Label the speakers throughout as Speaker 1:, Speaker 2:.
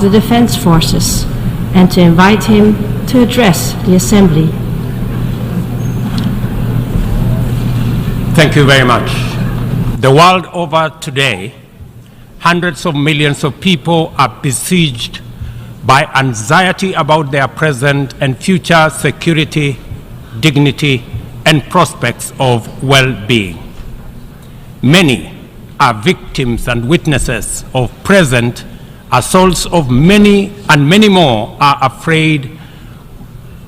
Speaker 1: the Defense Forces and to invite him to address the Assembly.
Speaker 2: Thank you very much. The world over today, hundreds of millions of people are besieged by anxiety about their present and future security, dignity, and prospects of well-being. Many are victims and witnesses of present assaults of many, and many more are afraid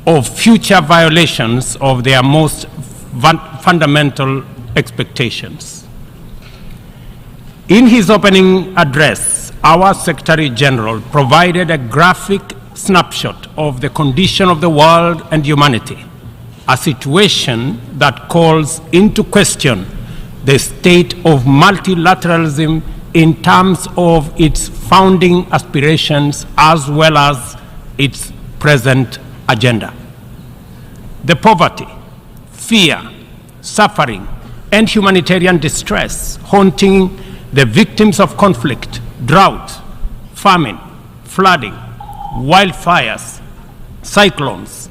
Speaker 2: of future violations of their most fundamental expectations. In his opening address, our Secretary General provided a graphic snapshot of the condition of the world and humanity, a situation that calls into question the state of multilateralism in terms of its founding aspirations as well as its present agenda. The poverty, fear, suffering, and humanitarian distress haunting the victims of conflict, drought, famine, flooding, wildfires, cyclones,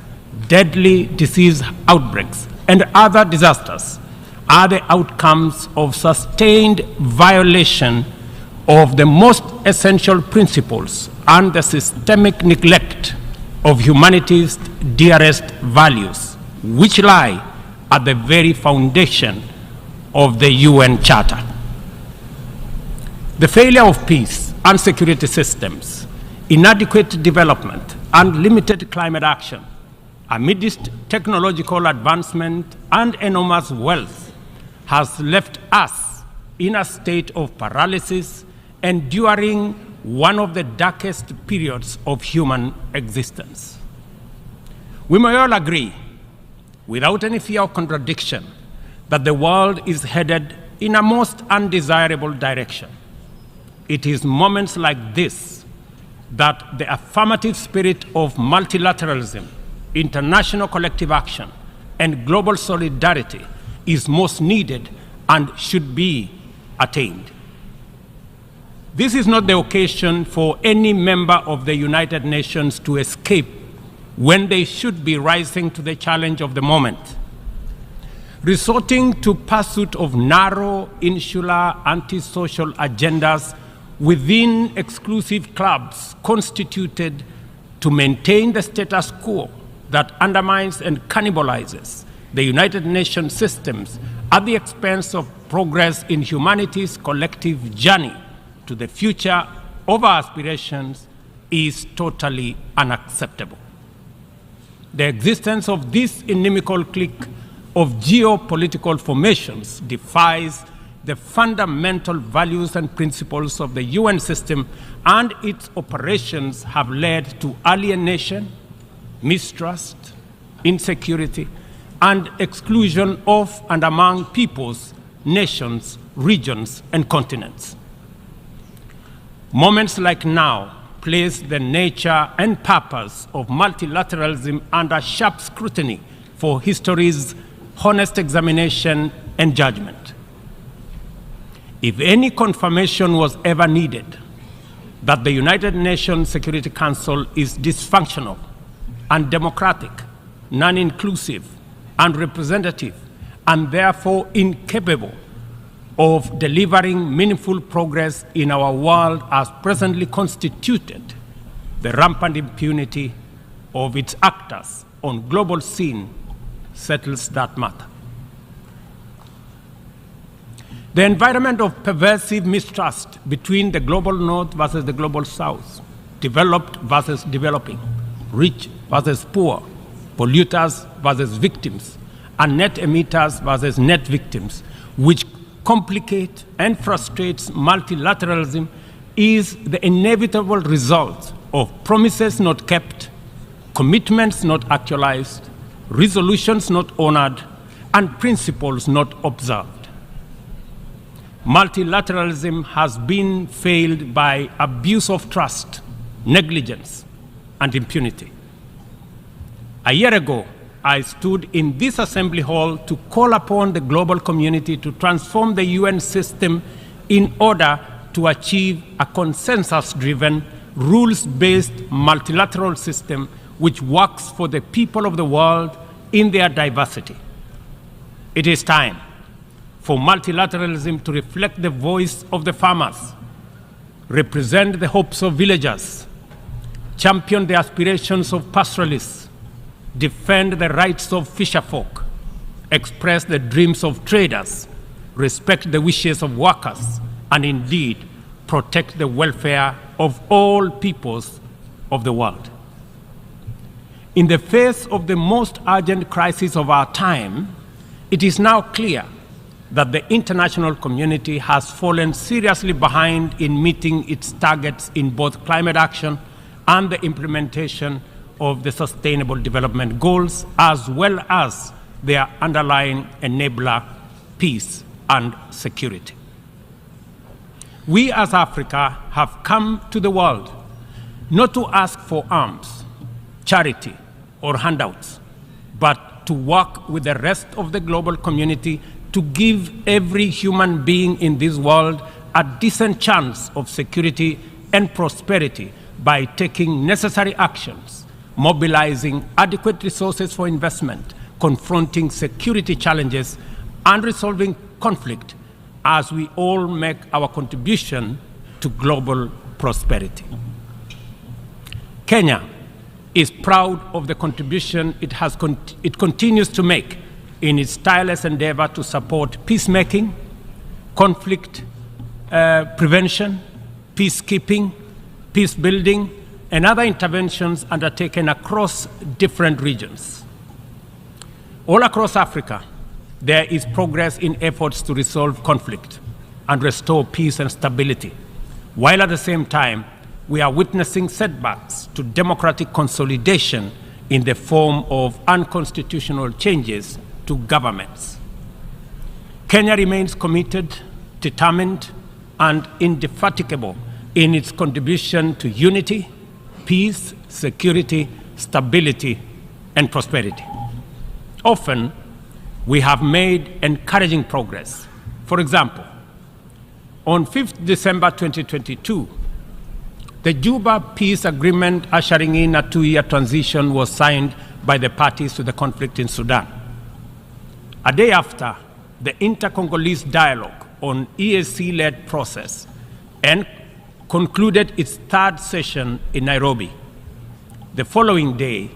Speaker 2: deadly disease outbreaks, and other disasters are the outcomes of sustained violation of the most essential principles and the systemic neglect of humanity's dearest values, which lie at the very foundation of the UN Charter. The failure of peace and security systems, inadequate development, and limited climate action amidst technological advancement and enormous wealth has left us in a state of paralysis, enduring one of the darkest periods of human existence. We may all agree, without any fear of contradiction, that the world is headed in a most undesirable direction. It is moments like this that the affirmative spirit of multilateralism, international collective action, and global solidarity is most needed and should be attained. This is not the occasion for any member of the United Nations to escape when they should be rising to the challenge of the moment. Resorting to pursuit of narrow, insular, antisocial agendas within exclusive clubs constituted to maintain the status quo that undermines and cannibalizes the United Nations systems at the expense of progress in humanity's collective journey to the future of our aspirations is totally unacceptable. The existence of this inimical clique of geopolitical formations defies the fundamental values and principles of the UN system, and its operations have led to alienation, mistrust, insecurity, and exclusion of and among peoples, nations, regions, and continents. Moments like now place the nature and purpose of multilateralism under sharp scrutiny for history's honest examination and judgment. If any confirmation was ever needed that the United Nations Security Council is dysfunctional, undemocratic, non-inclusive, unrepresentative, and therefore incapable of delivering meaningful progress in our world as presently constituted, the rampant impunity of its actors on global scene settles that matter. The environment of pervasive mistrust between the global north versus the global south, developed versus developing, rich versus poor, polluters versus victims, and net emitters versus net victims, which complicate and frustrates multilateralism, is the inevitable result of promises not kept, commitments not actualized, resolutions not honored, and principles not observed. Multilateralism has been failed by abuse of trust, negligence, and impunity. A year ago, I stood in this assembly hall to call upon the global community to transform the UN system in order to achieve a consensus-driven, rules-based multilateral system which works for the people of the world in their diversity. It is time for multilateralism to reflect the voice of the farmers, represent the hopes of villagers, champion the aspirations of pastoralists, defend the rights of fisherfolk, express the dreams of traders, respect the wishes of workers, and indeed protect the welfare of all peoples of the world. In the face of the most urgent crisis of our time, it is now clear that the international community has fallen seriously behind in meeting its targets in both climate action and the implementation of the Sustainable Development Goals, as well as their underlying enabler, peace and security. We as Africa have come to the world not to ask for arms, charity, or handouts, but to work with the rest of the global community to give every human being in this world a decent chance of security and prosperity by taking necessary actions, mobilizing adequate resources for investment, confronting security challenges, and resolving conflict as we all make our contribution to global prosperity. Kenya is proud of the contribution it continues to make in its tireless endeavor to support peacemaking, conflict prevention, peacekeeping, peace building, and other interventions undertaken across different regions. All across Africa, there is progress in efforts to resolve conflict and restore peace and stability, while at the same time, we are witnessing setbacks to democratic consolidation in the form of unconstitutional changes to governments. Kenya remains committed, determined, and indefatigable in its contribution to unity, peace, security, stability, and prosperity. Often, we have made encouraging progress. For example, on 5th December 2022, the Juba Peace Agreement ushering in a 2-year transition was signed by the parties to the conflict in Sudan. A day after, the Inter-Congolese Dialogue on EAC-led process and concluded its 3rd session in Nairobi. The following day,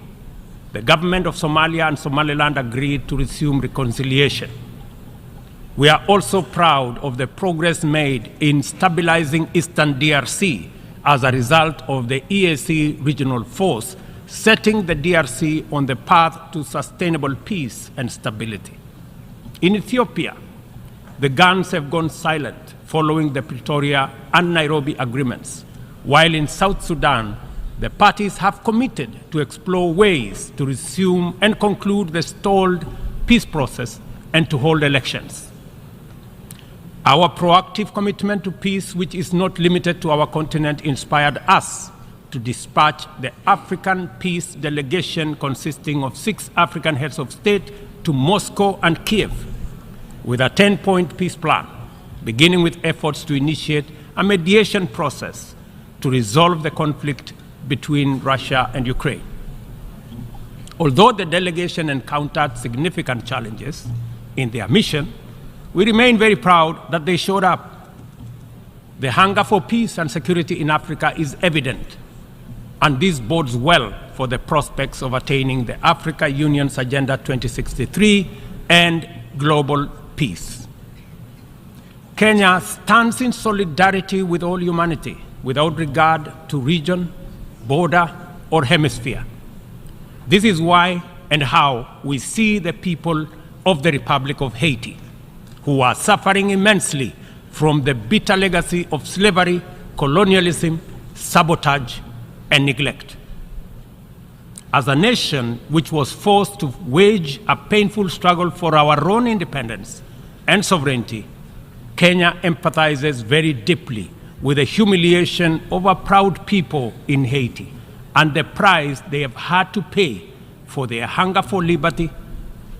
Speaker 2: the government of Somalia and Somaliland agreed to resume reconciliation. We are also proud of the progress made in stabilizing Eastern DRC as a result of the EAC regional force setting the DRC on the path to sustainable peace and stability. In Ethiopia, the guns have gone silent following the Pretoria and Nairobi agreements, while in South Sudan, the parties have committed to explore ways to resume and conclude the stalled peace process and to hold elections. Our proactive commitment to peace, which is not limited to our continent, inspired us to dispatch the African Peace Delegation consisting of 6 African heads of state to Moscow and Kiev with a 10-point peace plan, beginning with efforts to initiate a mediation process to resolve the conflict between Russia and Ukraine. Although the delegation encountered significant challenges in their mission, we remain very proud that they showed up. The hunger for peace and security in Africa is evident, and this bodes well for the prospects of attaining the Africa Union's Agenda 2063 and global peace. Kenya stands in solidarity with all humanity without regard to region, border, or hemisphere. This is why and how we see the people of the Republic of Haiti, who are suffering immensely from the bitter legacy of slavery, colonialism, sabotage, and neglect. As a nation which was forced to wage a painful struggle for our own independence and sovereignty, Kenya empathizes very deeply with the humiliation of our proud people in Haiti and the price they have had to pay for their hunger for liberty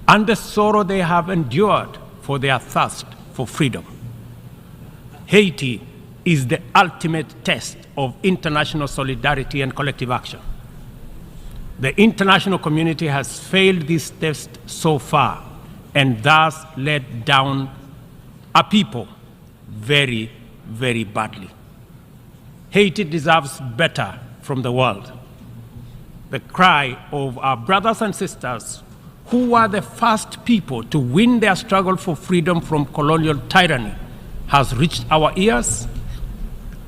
Speaker 2: and the sorrow they have endured for their thirst for freedom. Haiti is the ultimate test of international solidarity and collective action. The international community has failed this test so far and thus let down a people very, very badly. Haiti deserves better from the world. The cry of our brothers and sisters who were the first people to win their struggle for freedom from colonial tyranny has reached our ears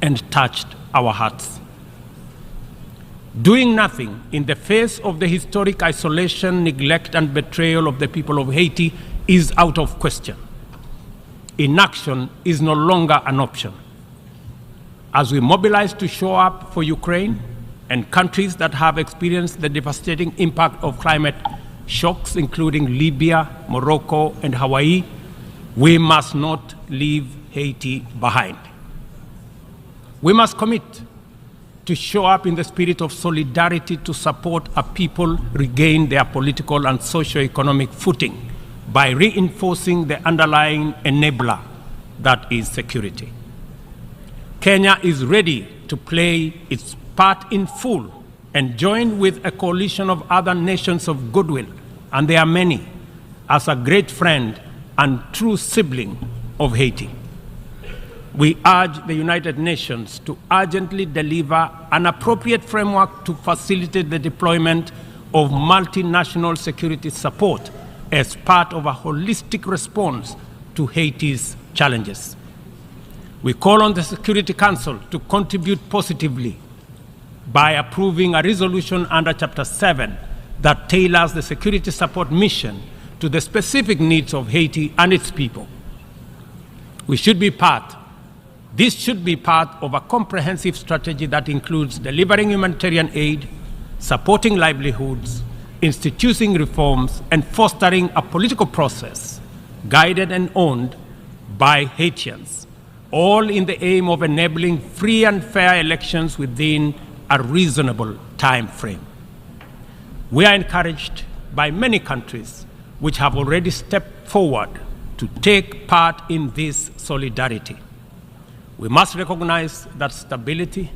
Speaker 2: and touched our hearts. Doing nothing in the face of the historic isolation, neglect, and betrayal of the people of Haiti is out of question. Inaction is no longer an option. As we mobilize to show up for Ukraine and countries that have experienced the devastating impact of climate shocks, including Libya, Morocco, and Hawaii, we must not leave Haiti behind. We must commit to show up in the spirit of solidarity to support our people regain their political and socio-economic footing by reinforcing the underlying enabler that is security. Kenya is ready to play its part in full and join with a coalition of other nations of goodwill, and there are many, as a great friend and true sibling of Haiti. We urge the United Nations to urgently deliver an appropriate framework to facilitate the deployment of multinational security support as part of a holistic response to Haiti's challenges. We call on the Security Council to contribute positively by approving a resolution under Chapter 7 that tailors the security support mission to the specific needs of Haiti and its people. This should be part of a comprehensive strategy that includes delivering humanitarian aid, supporting livelihoods, instituting reforms, and fostering a political process guided and owned by Haitians, all in the aim of enabling free and fair elections within a reasonable time frame. We are encouraged by many countries which have already stepped forward to take part in this solidarity. We must recognize that stability,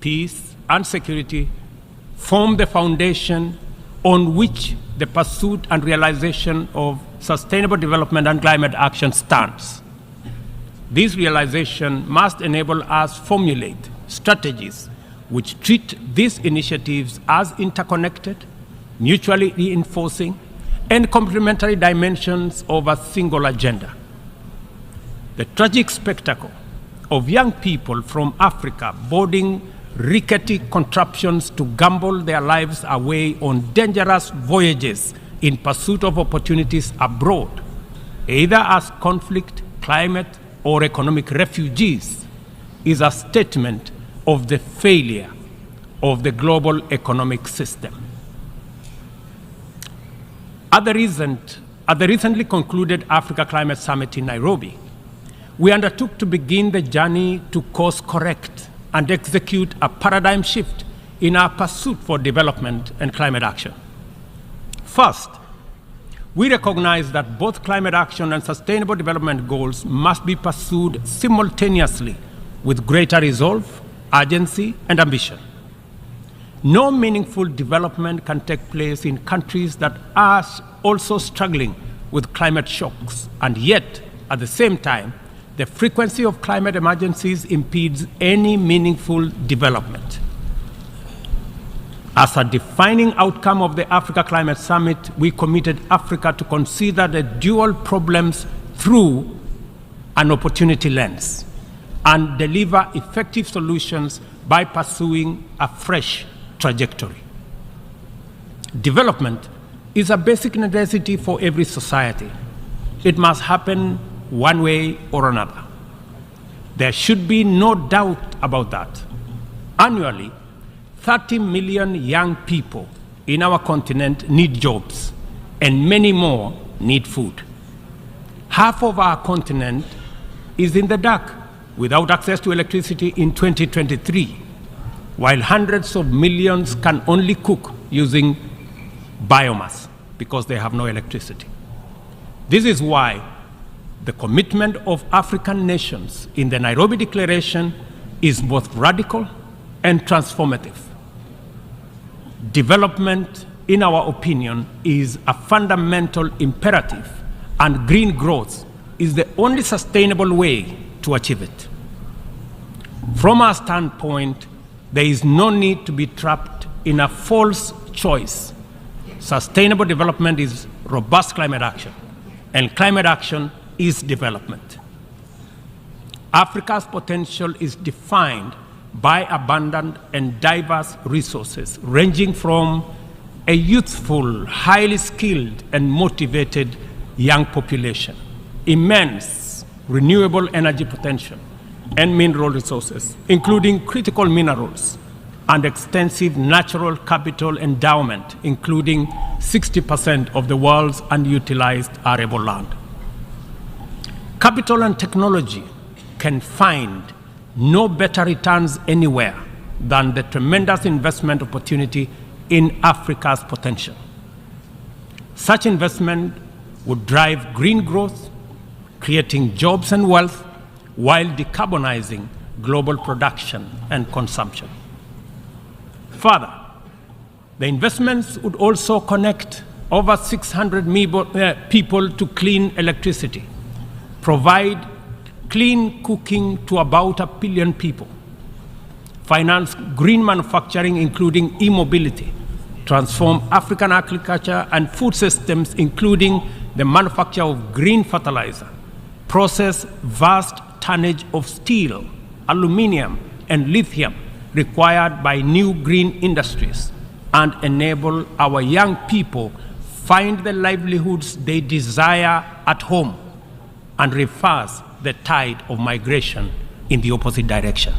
Speaker 2: peace, and security form the foundation on which the pursuit and realization of sustainable development and climate action stands. This realization must enable us to formulate strategies which treat these initiatives as interconnected, mutually reinforcing, and complementary dimensions of a single agenda. The tragic spectacle of young people from Africa boarding rickety contraptions to gamble their lives away on dangerous voyages in pursuit of opportunities abroad, either as conflict, climate, or economic refugees, is a statement of the failure of the global economic system. At the recently concluded Africa Climate Summit in Nairobi, we undertook to begin the journey to course correct and execute a paradigm shift in our pursuit for development and climate action. First, we recognize that both climate action and sustainable development goals must be pursued simultaneously with greater resolve, urgency, and ambition. No meaningful development can take place in countries that are also struggling with climate shocks, and yet, at the same time, the frequency of climate emergencies impedes any meaningful development. As a defining outcome of the Africa Climate Summit, we committed Africa to consider the dual problems through an opportunity lens and deliver effective solutions by pursuing a fresh trajectory. Development is a basic necessity for every society. It must happen one way or another. There should be no doubt about that. Annually, 30 million young people in our continent need jobs, and many more need food. Half of our continent is in the dark without access to electricity in 2023, while hundreds of millions can only cook using biomass because they have no electricity. This is why The commitment of African nations in the Nairobi Declaration is both radical and transformative. Development, in our opinion, is a fundamental imperative, and green growth is the only sustainable way to achieve it. From our standpoint, there is no need to be trapped in a false choice. Sustainable development is robust climate action, and climate action is development. Africa's potential is defined by abundant and diverse resources, ranging from a youthful, highly skilled, and motivated young population, immense renewable energy potential, and mineral resources, including critical minerals, and extensive natural capital endowment, including 60% of the world's unutilized arable land. Capital and technology can find no better returns anywhere than the tremendous investment opportunity in Africa's potential. Such investment would drive green growth, creating jobs and wealth, while decarbonizing global production and consumption. Further, the investments would also connect over 600 people to clean electricity, provide clean cooking to about 1 billion people, finance green manufacturing, including e-mobility, transform African agriculture and food systems, including the manufacture of green fertilizer, process vast tonnage of steel, aluminum, and lithium required by new green industries, and enable our young people find the livelihoods they desire at home, and reverse the tide of migration in the opposite direction.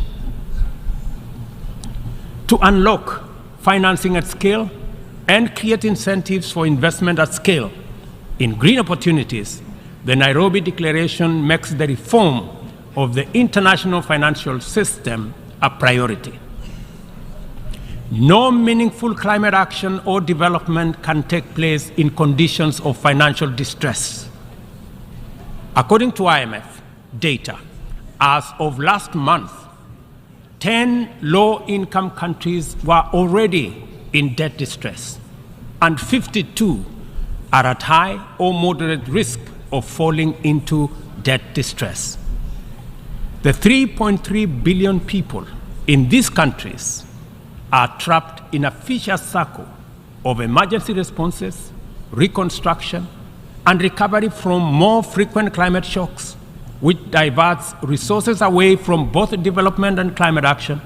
Speaker 2: To unlock financing at scale and create incentives for investment at scale in green opportunities, the Nairobi Declaration makes the reform of the international financial system a priority. No meaningful climate action or development can take place in conditions of financial distress. According to IMF data, as of last month, 10 low-income countries were already in debt distress, and 52 are at high or moderate risk of falling into debt distress. The 3.3 billion people in these countries are trapped in a vicious circle of emergency responses, reconstruction, and recovery from more frequent climate shocks, which diverts resources away from both development and climate action,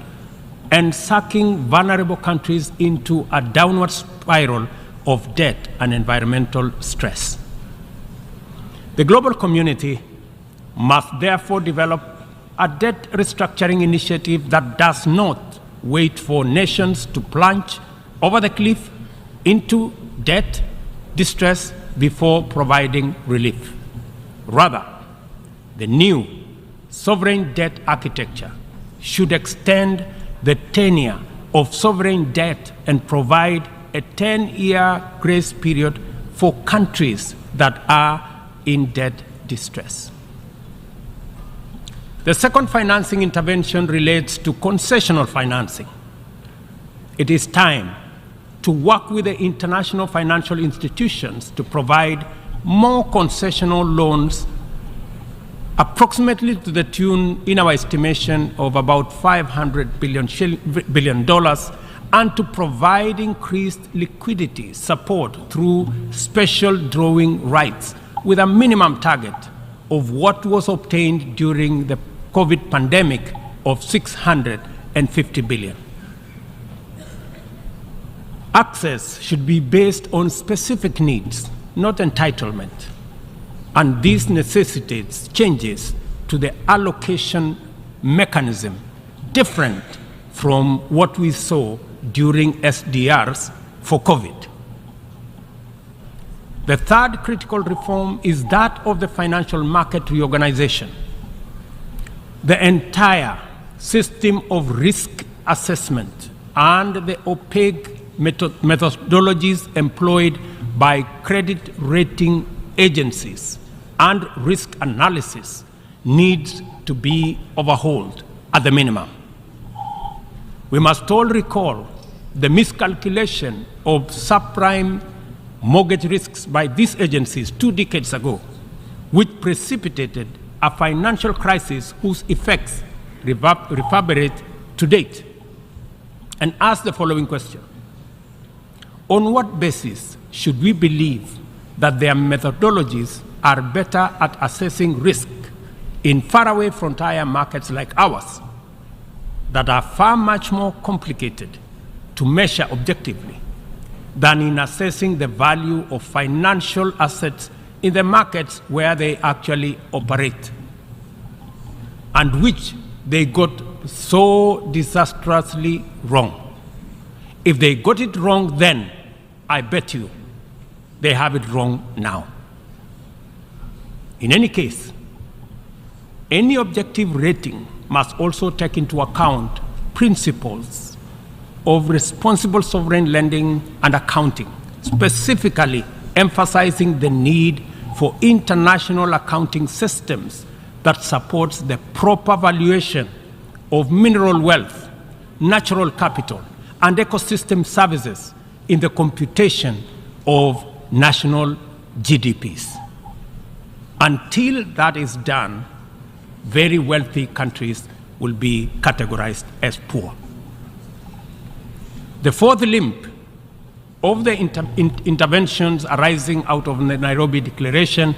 Speaker 2: and sucking vulnerable countries into a downward spiral of debt and environmental stress. The global community must therefore develop a debt restructuring initiative that does not wait for nations to plunge over the cliff into debt distress before providing relief. Rather, the new sovereign debt architecture should extend the tenure of sovereign debt and provide a 10-year grace period for countries that are in debt distress. The second financing intervention relates to concessional financing. It is time to work with the international financial institutions to provide more concessional loans, approximately to the tune, in our estimation, of about $500 billion, and to provide increased liquidity support through special drawing rights with a minimum target of what was obtained during the COVID pandemic of $650 billion. Access should be based on specific needs, not entitlement, and this necessitates changes to the allocation mechanism different from what we saw during SDRs for COVID. The third critical reform is that of the financial market reorganization. The entire system of risk assessment and the opaque methodologies employed by credit rating agencies and risk analysis needs to be overhauled at the minimum. We must all recall the miscalculation of subprime mortgage risks by these agencies 2 decades ago, which precipitated a financial crisis whose effects reverberate to date, and ask the following question: on what basis should we believe that their methodologies are better at assessing risk in faraway frontier markets like ours that are far much more complicated to measure objectively than in assessing the value of financial assets in the markets where they actually operate, and which they got so disastrously wrong? If they got it wrong then, I bet you they have it wrong now. In any case, any objective rating must also take into account principles of responsible sovereign lending and accounting, specifically emphasizing the need for international accounting systems that supports the proper valuation of mineral wealth, natural capital, and ecosystem services in the computation of national GDPs. Until that is done, very wealthy countries will be categorized as poor. The fourth limb of the interventions arising out of the Nairobi Declaration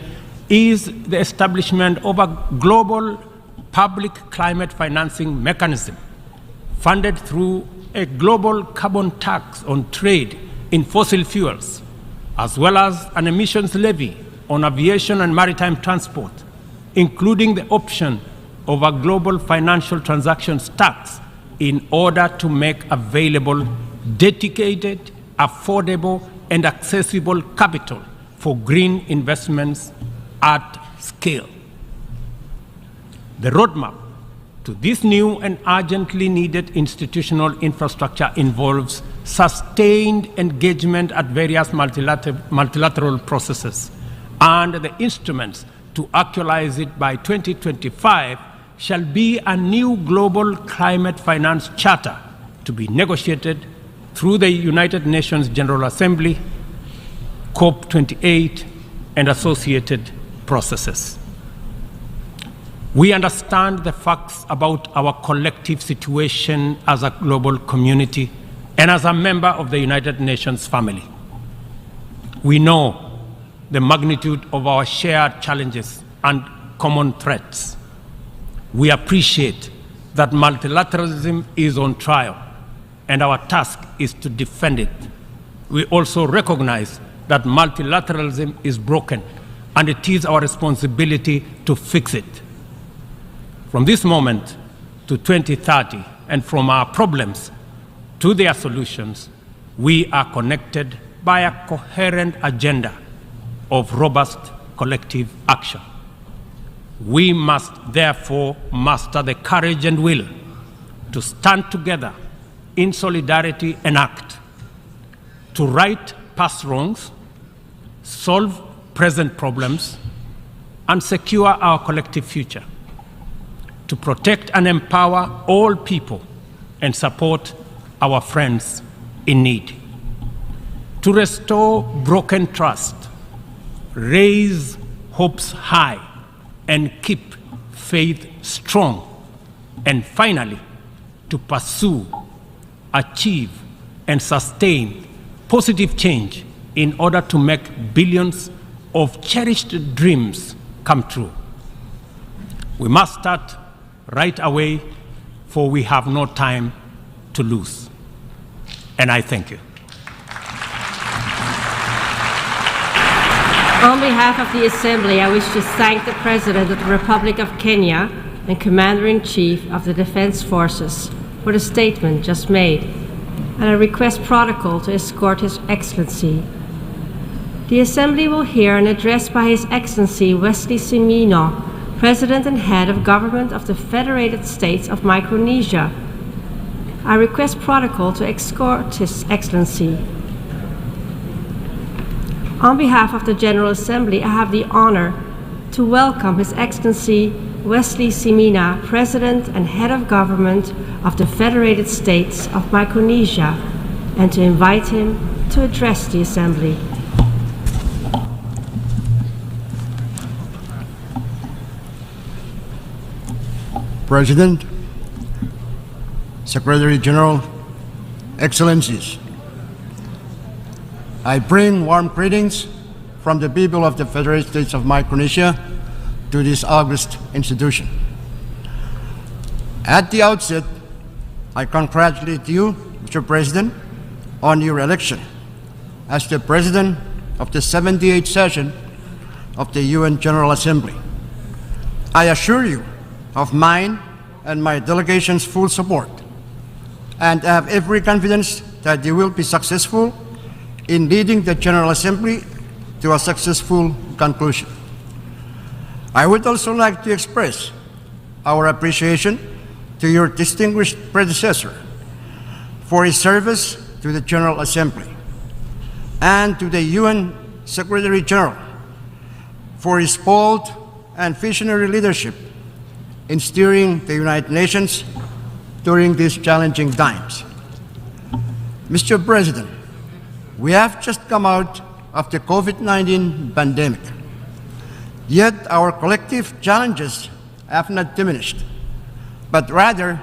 Speaker 2: is the establishment of a global public climate financing mechanism funded through a global carbon tax on trade in fossil fuels, as well as an emissions levy on aviation and maritime transport, including the option of a global financial transactions tax in order to make available dedicated, affordable, and accessible capital for green investments at scale. The roadmap to this new and urgently needed institutional infrastructure involves sustained engagement at various multilateral processes, and the instruments to actualize it by 2025 shall be a new global climate finance charter to be negotiated through the United Nations General Assembly, COP28, and associated processes. We understand the facts about our collective situation as a global community and as a member of the United Nations family. We know the magnitude of our shared challenges and common threats. We appreciate that multilateralism is on trial, and our task is to defend it. We also recognize that multilateralism is broken, and it is our responsibility to fix it. From this moment to 2030, and from our problems to their solutions, we are connected by a coherent agenda of robust collective action. We must therefore muster the courage and will to stand together in solidarity and act, to right past wrongs, solve present problems, and secure our collective future, to protect and empower all people and support our friends in need, to restore broken trust, raise hopes high, and keep faith strong, and finally, to pursue, achieve, and sustain positive change in order to make billions of cherished dreams come true. We must start right away, for we have no time to lose. And I thank you.
Speaker 1: On behalf of the Assembly, I wish to thank the President of the Republic of Kenya and Commander-in-Chief of the Defense Forces for the statement just made, and I request protocol to escort His Excellency. The Assembly will hear an address by His Excellency Wesley Simino, President and Head of Government of the Federated States of Micronesia. I request protocol to escort His Excellency. On behalf of the General Assembly, I have the honor to welcome His Excellency Wesley Simina, President and Head of Government of the Federated States of Micronesia, and to invite him to address the Assembly.
Speaker 3: President, Secretary General, Excellencies, I bring warm greetings from the people of the Federated States of Micronesia to this august institution. At the outset, I congratulate you, Mr. President, on your election as the President of the 78th session of the UN General Assembly. I assure you of mine and my delegation's full support, and I have every confidence that you will be successful in leading the General Assembly to a successful conclusion. I would also like to express our appreciation to your distinguished predecessor for his service to the General Assembly, and to the UN Secretary General for his bold and visionary leadership in steering the United Nations during these challenging times. Mr. President, we have just come out of the COVID-19 pandemic, yet our collective challenges have not diminished, but rather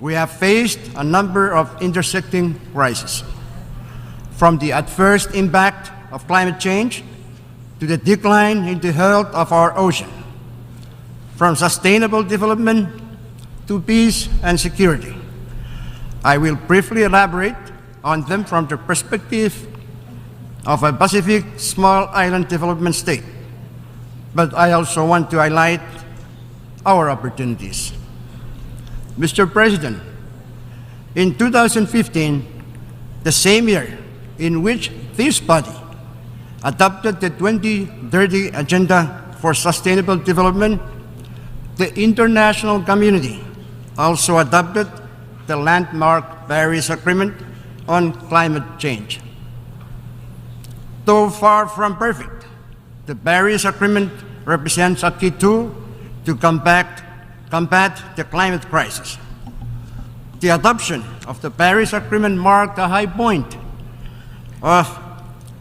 Speaker 3: we have faced a number of intersecting crises, from the adverse impact of climate change to the decline in the health of our ocean, from sustainable development to peace and security. I will briefly elaborate on them from the perspective of a Pacific small island development state, but I also want to highlight our opportunities. Mr. President, in 2015, the same year in which this body adopted the 2030 Agenda for Sustainable Development, the international community also adopted the landmark Paris Agreement on climate change. Though far from perfect, the Paris Agreement represents a key tool to combat the climate crisis. The adoption of the Paris Agreement marked a high point of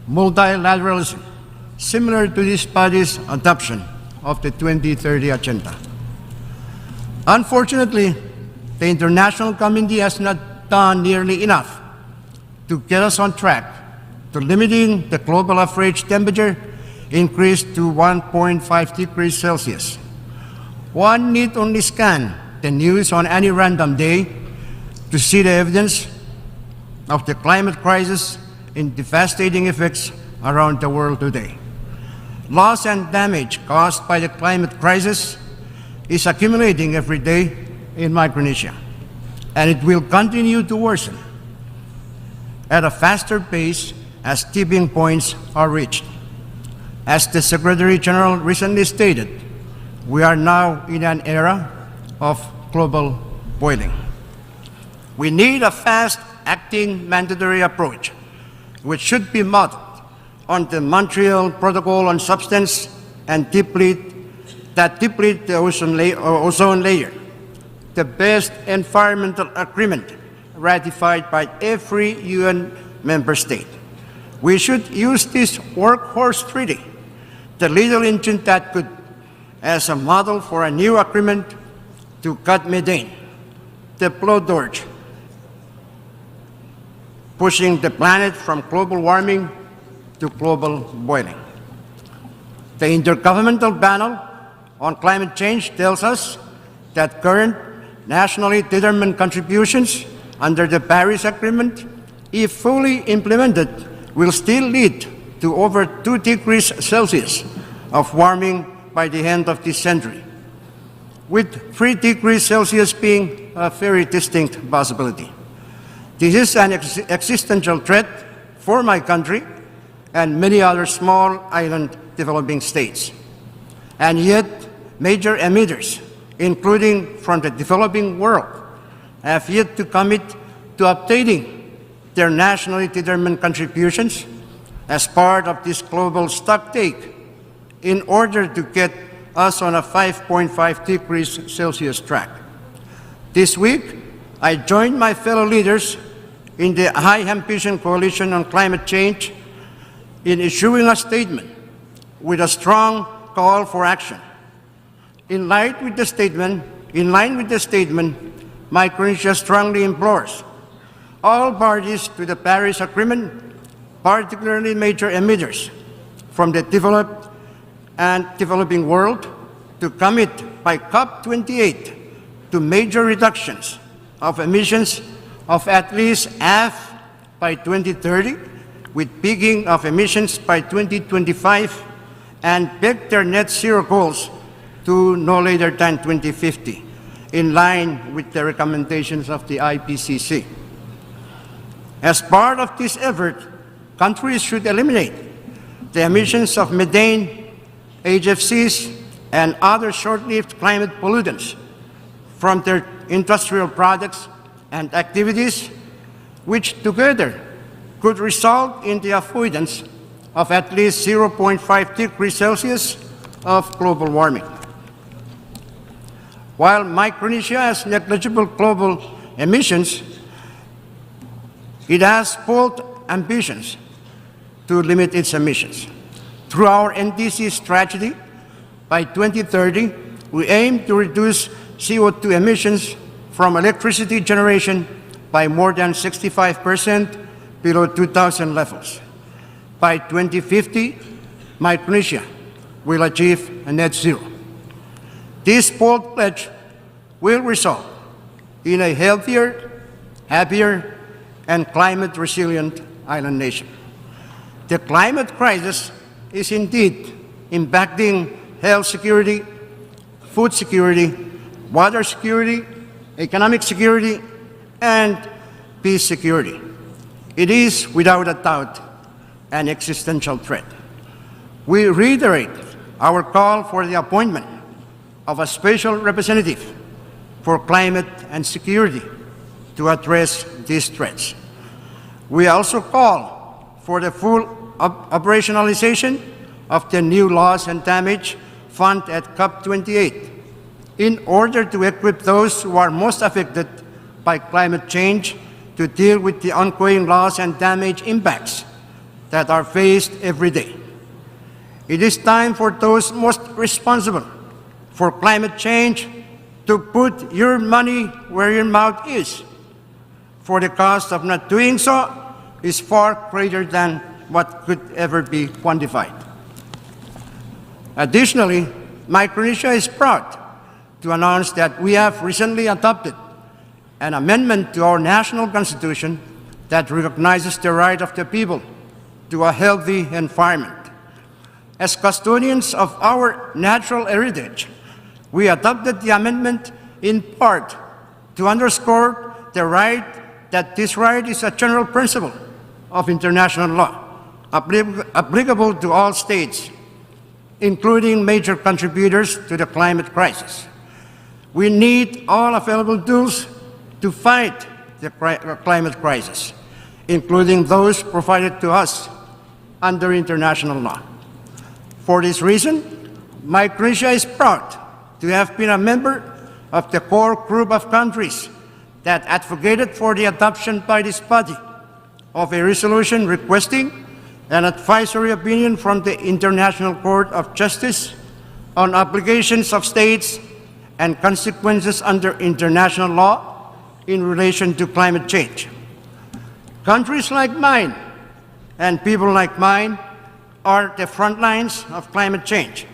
Speaker 3: multilateralism, similar to this body's adoption of the 2030 Agenda. Unfortunately, the international community has not done nearly enough to get us on track to limiting the global average temperature increase to 1.5 degrees Celsius. One need only scan the news on any random day to see the evidence of the climate crisis in devastating effects around the world today. Loss and damage caused by the climate crisis is accumulating every day in Micronesia, and it will continue to worsen at a faster pace as tipping points are reached. As the Secretary General recently stated, we are now in an era of global boiling. We need a fast-acting mandatory approach, which should be modeled on the Montreal Protocol on Substance and that deplete the ozone layer, the best environmental agreement ratified by every UN member state. We should use this workhorse treaty, the little engine that could, as a model for a new agreement to cut methane, the blowtorch, pushing the planet from global warming to global boiling. The Intergovernmental Panel on Climate Change tells us that current nationally determined contributions under the Paris Agreement, if fully implemented, will still lead to over 2 degrees Celsius of warming by the end of this century, with 3 degrees Celsius being a very distinct possibility. This is an existential threat for my country and many other small island developing states. And yet, major emitters, including from the developing world, have yet to commit to updating their nationally determined contributions as part of this global stocktake in order to get us on a 5.5 degrees Celsius track. This week, I joined my fellow leaders in the High Ambition Coalition on Climate Change in issuing a statement with a strong call for action. In line with the statement, Micronesia strongly implores all parties to the Paris Agreement, particularly major emitters from the developed and developing world, to commit by COP28 to major reductions of emissions of at least half by 2030, with peaking of emissions by 2025, and peg their net zero goals to no later than 2050, in line with the recommendations of the IPCC. As part of this effort, countries should eliminate the emissions of methane, HFCs, and other short-lived climate pollutants from their industrial products and activities, which together could result in the avoidance of at least 0.5 degrees Celsius of global warming. While Micronesia has negligible global emissions, it has bold ambitions to limit its emissions. Through our NDC strategy, by 2030, we aim to reduce CO2 emissions from electricity generation by more than 65% below 2000 levels. By 2050, Micronesia will achieve a net zero. This bold pledge will result in a healthier, happier, and climate-resilient island nation. The climate crisis is indeed impacting health security, food security, water security, economic security, and peace security. It is, without a doubt, an existential threat. We reiterate our call for the appointment of a special representative for climate and security to address these threats. We also call for the full operationalization of the new loss and damage fund at COP28 in order to equip those who are most affected by climate change to deal with the ongoing loss and damage impacts that are faced every day. It is time for those most responsible for climate change to put your money where your mouth is, for the cost of not doing so is far greater than what could ever be quantified. Additionally, Micronesia is proud to announce that we have recently adopted an amendment to our national constitution that recognizes the right of the people to a healthy environment. As custodians of our natural heritage, we adopted the amendment in part to underscore the right that this right is a general principle of international law, applicable to all states, including major contributors to the climate crisis. We need all available tools to fight the climate crisis, including those provided to us under international law. For this reason, Micronesia is proud to have been a member of the core group of countries that advocated for the adoption by this body of a resolution requesting an advisory opinion from the International Court of Justice on obligations of states and consequences under international law in relation to climate change. Countries like mine and people like mine are the front lines of climate change.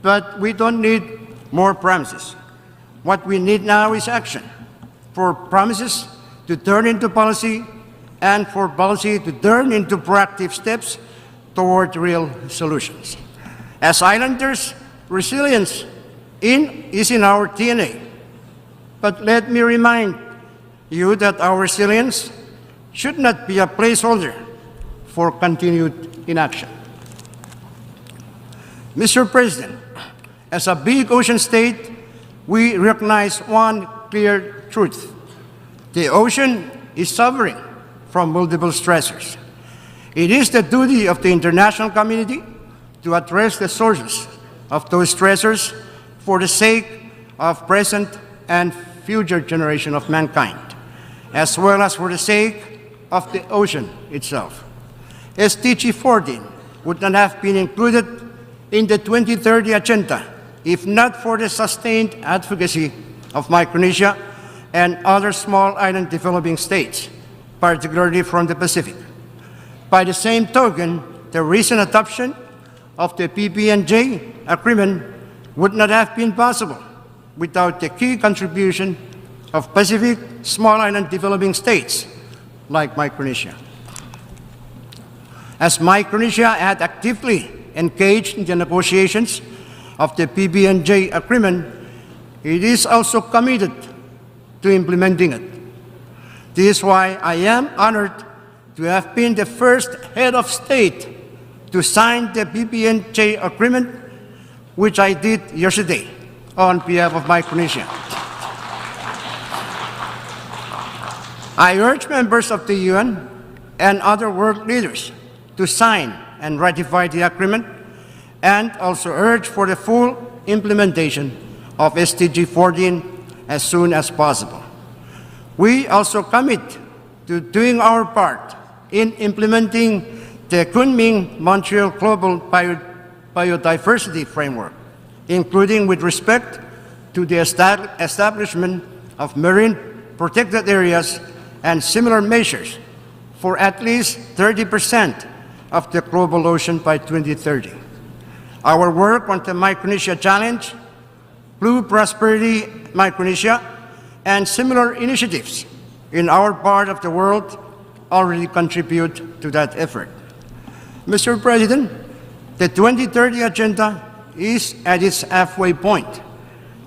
Speaker 3: But we don't need more promises. What we need now is action, for promises to turn into policy and for policy to turn into proactive steps toward real solutions. As islanders, resilience is in our DNA. But let me remind you that our resilience should not be a placeholder for continued inaction. Mr. President, as a big ocean state, we recognize one clear truth. The ocean is suffering from multiple stressors. It is the duty of the international community to address the sources of those stressors for the sake of present and future generation of mankind, as well as for the sake of the ocean itself. SDG 14 would not have been included in the 2030 agenda if not for the sustained advocacy of Micronesia and other small island developing states, particularly from the Pacific. By the same token, the recent adoption of the PB&J agreement would not have been possible without the key contribution of Pacific small island developing states like Micronesia. As Micronesia had actively engaged in the negotiations of the PB&J agreement, it is also committed to implementing it. This is why I am honored to have been the first head of state to sign the PB&J agreement, which I did yesterday on behalf of Micronesia. I urge members of the UN and other world leaders to sign and ratify the agreement, and also urge for the full implementation of SDG 14 as soon as possible. We also commit to doing our part in implementing the Kunming-Montreal Global Biodiversity Framework, including with respect to the establishment of marine protected areas and similar measures for at least 30% of the global ocean by 2030. Our work on the Micronesia Challenge, Blue Prosperity Micronesia, and similar initiatives in our part of the world already contribute to that effort. Mr. President, the 2030 agenda is at its halfway point.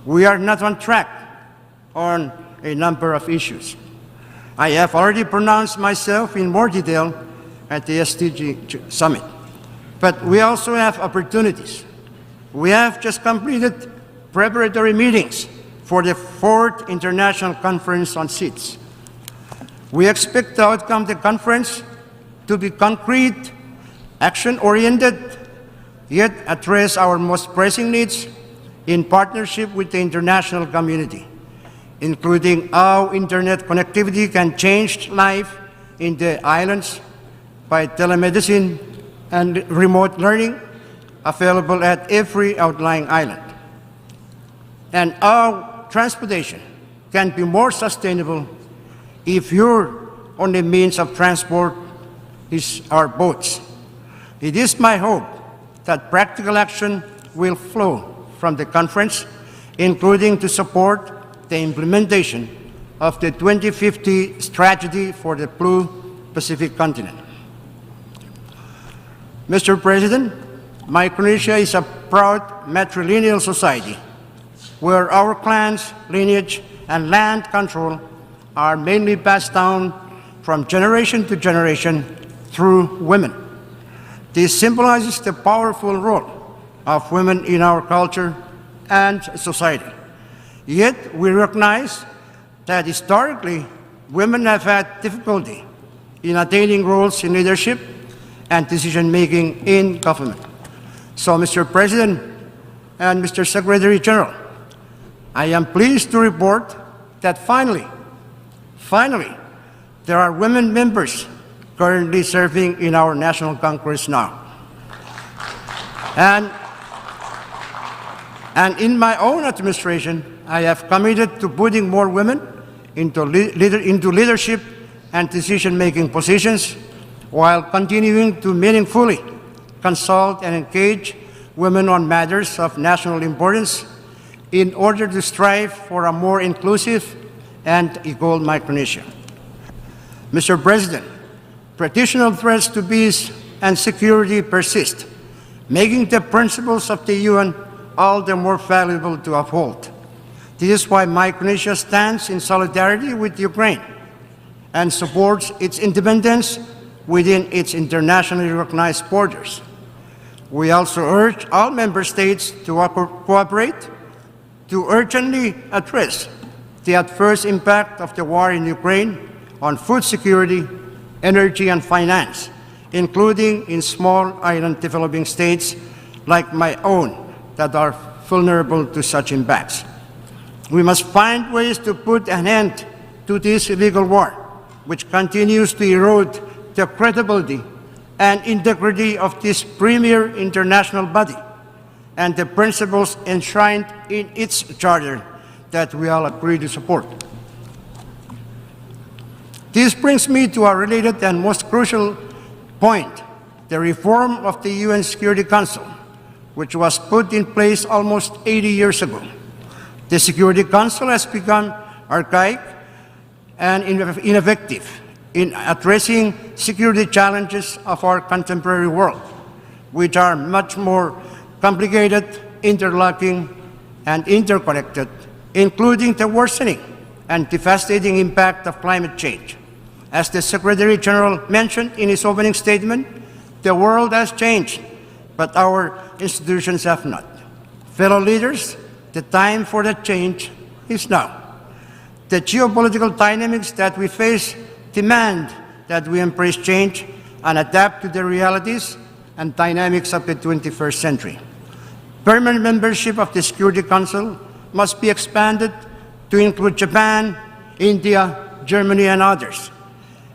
Speaker 3: We are not on track on a number of issues. I have already pronounced myself in more detail at the SDG Summit, but we also have opportunities. We have just completed preparatory meetings for the 4th International Conference on Seeds. We expect the outcome of the conference to be concrete, action-oriented, yet address our most pressing needs in partnership with the international community, including how internet connectivity can change life in the islands by telemedicine and remote learning available at every outlying island, and how transportation can be more sustainable if your only means of transport is our boats. It is my hope that practical action will flow from the conference, including to support the implementation of the 2050 strategy for the Blue Pacific continent. Mr. President, Micronesia is a proud matrilineal society where our clans, lineage, and land control are mainly passed down from generation to generation through women. This symbolizes the powerful role of women in our culture and society. Yet we recognize that historically, women have had difficulty in attaining roles in leadership and decision-making in government. So, Mr. President and Mr. Secretary General, I am pleased to report that finally, there are women members currently serving in our National Congress now. And in my own administration, I have committed to putting more women into leadership and decision-making positions while continuing to meaningfully consult and engage women on matters of national importance in order to strive for a more inclusive and equal Micronesia. Mr. President, traditional threats to peace and security persist, making the principles of the UN all the more valuable to uphold. This is why Micronesia stands in solidarity with Ukraine and supports its independence within its internationally recognized borders. We also urge all member states to cooperate to urgently address the adverse impact of the war in Ukraine on food security, energy, and finance, including in small island developing states like my own, that are vulnerable to such impacts. We must find ways to put an end to this illegal war, which continues to erode the credibility and integrity of this premier international body and the principles enshrined in its charter that we all agree to support. This brings me to a related and most crucial point, the reform of the UN Security Council, which was put in place almost 80 years ago. The Security Council has become archaic and ineffective in addressing security challenges of our contemporary world, which are much more complicated, interlocking, and interconnected, including the worsening and devastating impact of climate change. As the Secretary General mentioned in his opening statement, the world has changed, but our institutions have not. Fellow leaders, the time for that change is now. The geopolitical dynamics that we face demand that we embrace change and adapt to the realities and dynamics of the 21st century. Permanent membership of the Security Council must be expanded to include Japan, India, Germany, and others.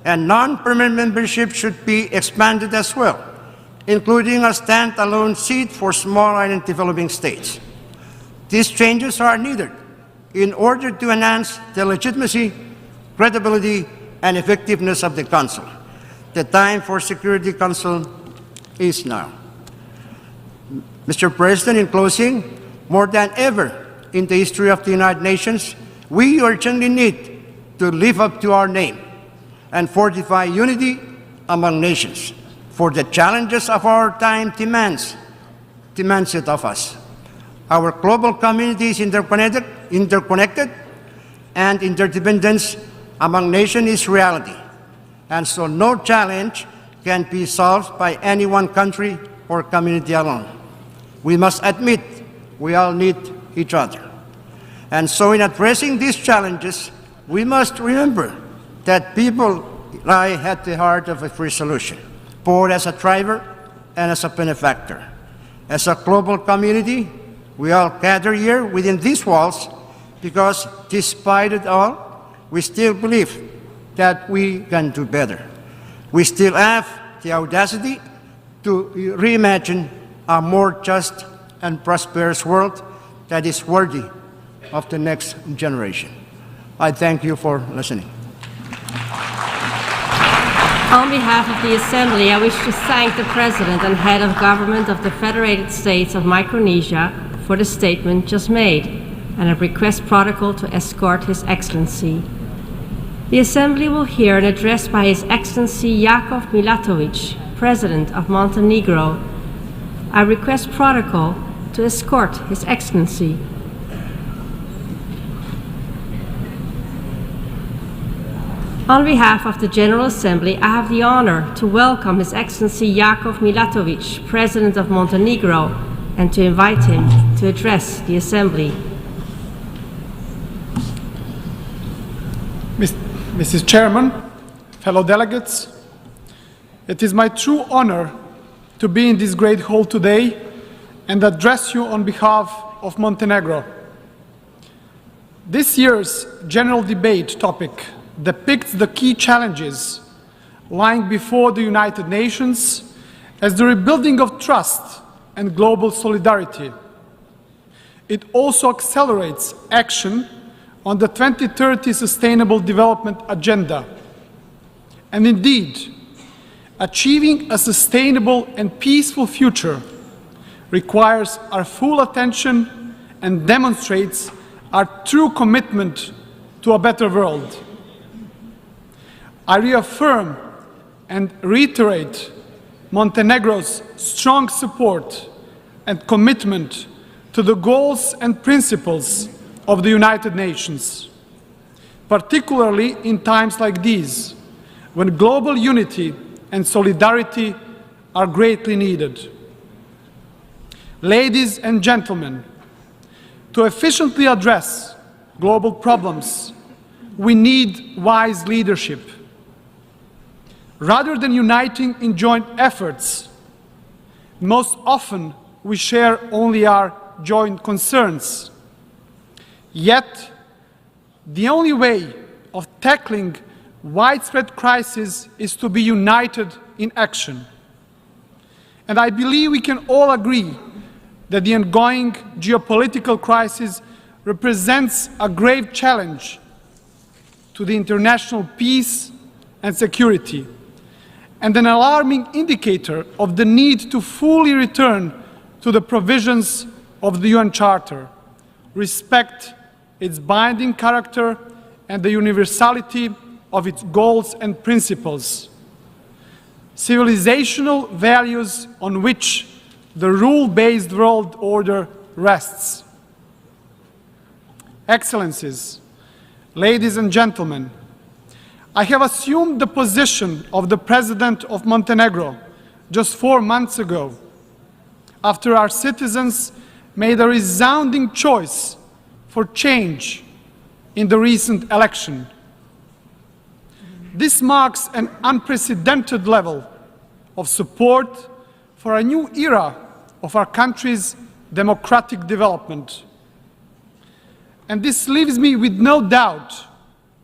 Speaker 3: And non-permanent membership should be expanded as well, including a standalone seat for small and developing states. These changes are needed in order to enhance the legitimacy, credibility, and effectiveness of the Council. The time for Security Council is now. Mr. President, in closing, more than ever in the history of the United Nations, we urgently need to live up to our name and fortify unity among nations, for the challenges of our time demands it of us. Our global community is interconnected, and interdependence among nations is reality. And so no challenge can be solved by any one country or community alone. We must admit we all need each other. And so in addressing these challenges, we must remember that people lie at the heart of a free solution, both as a driver and as a benefactor. As a global community, we all gather here within these walls because despite it all, we still believe that we can do better. We still have the audacity to reimagine a more just and prosperous world that is worthy of the next generation. I thank you for listening.
Speaker 1: On behalf of the Assembly, I wish to thank the President and Head of Government of the Federated States of Micronesia for the statement just made, and I request protocol to escort His Excellency. The Assembly will hear an address by His Excellency Jakov Milatovic, President of Montenegro. I request protocol to escort His Excellency. On behalf of the General Assembly, I have the honor to welcome His Excellency Jakov Milatovic, President of Montenegro, and to invite him to address the Assembly.
Speaker 4: Mrs. Chairman, fellow delegates, it is my true honor to be in this great hall today and address you on behalf of Montenegro. This year's general debate topic depicts the key challenges lying before the United Nations as the rebuilding of trust and global solidarity. It also accelerates action on the 2030 Sustainable Development Agenda. And indeed, achieving a sustainable and peaceful future requires our full attention and demonstrates our true commitment to a better world. I reaffirm and reiterate Montenegro's strong support and commitment to the goals and principles of the United Nations, particularly in times like these, when global unity and solidarity are greatly needed. Ladies and gentlemen, to efficiently address global problems, we need wise leadership. Rather than uniting in joint efforts, most often we share only our joint concerns. Yet, the only way of tackling widespread crisis is to be united in action. And I believe we can all agree that the ongoing geopolitical crisis represents a grave challenge to the international peace and security, and an alarming indicator of the need to fully return to the provisions of the UN Charter, respect its binding character and the universality of its goals and principles, civilizational values on which the rule-based world order rests. Excellencies, ladies and gentlemen, I have assumed the position of the President of Montenegro just 4 months ago, after our citizens made a resounding choice for change in the recent election. This marks an unprecedented level of support for a new era of our country's democratic development. And this leaves me with no doubt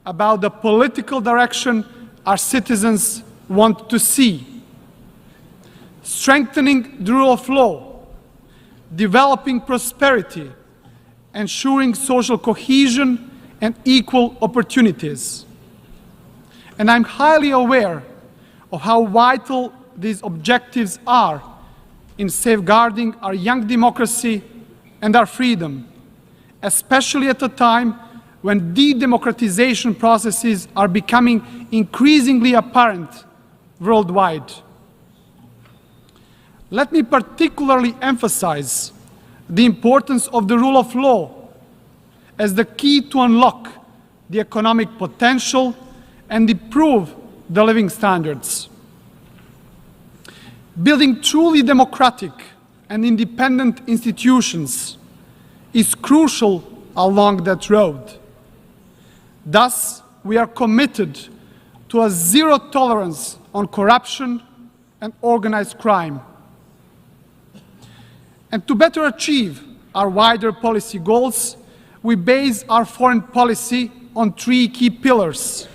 Speaker 4: about the political direction our citizens want to see. Strengthening the rule of law, developing prosperity, ensuring social cohesion and equal opportunities. And I'm highly aware of how vital these objectives are in safeguarding our young democracy and our freedom, especially at a time when de-democratization processes are becoming increasingly apparent worldwide. Let me particularly emphasize the importance of the rule of law as the key to unlock the economic potential and improve the living standards. Building truly democratic and independent institutions is crucial along that road. Thus, we are committed to a zero tolerance on corruption and organized crime. And to better achieve our wider policy goals, we base our foreign policy on 3 key pillars.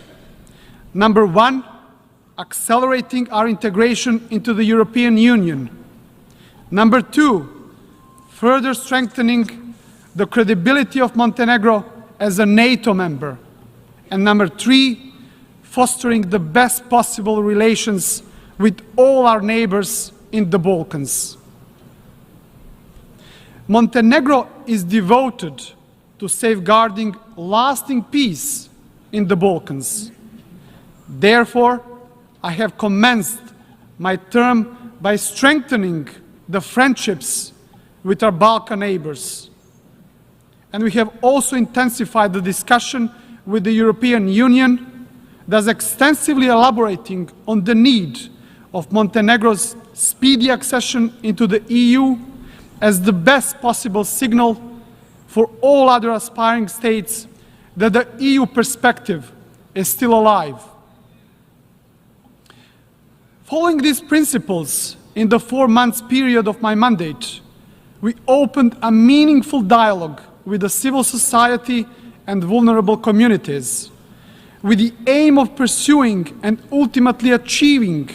Speaker 4: Number 1, accelerating our integration into the European Union. Number 2, further strengthening the credibility of Montenegro as a NATO member. And number 3, fostering the best possible relations with all our neighbors in the Balkans. Montenegro is devoted to safeguarding lasting peace in the Balkans. Therefore, I have commenced my term by strengthening the friendships with our Balkan neighbors. And we have also intensified the discussion with the European Union, thus extensively elaborating on the need of Montenegro's speedy accession into the EU as the best possible signal for all other aspiring states that the EU perspective is still alive. Following these principles, in the 4 months period of my mandate, we opened a meaningful dialogue with the civil society and vulnerable communities, with the aim of pursuing and ultimately achieving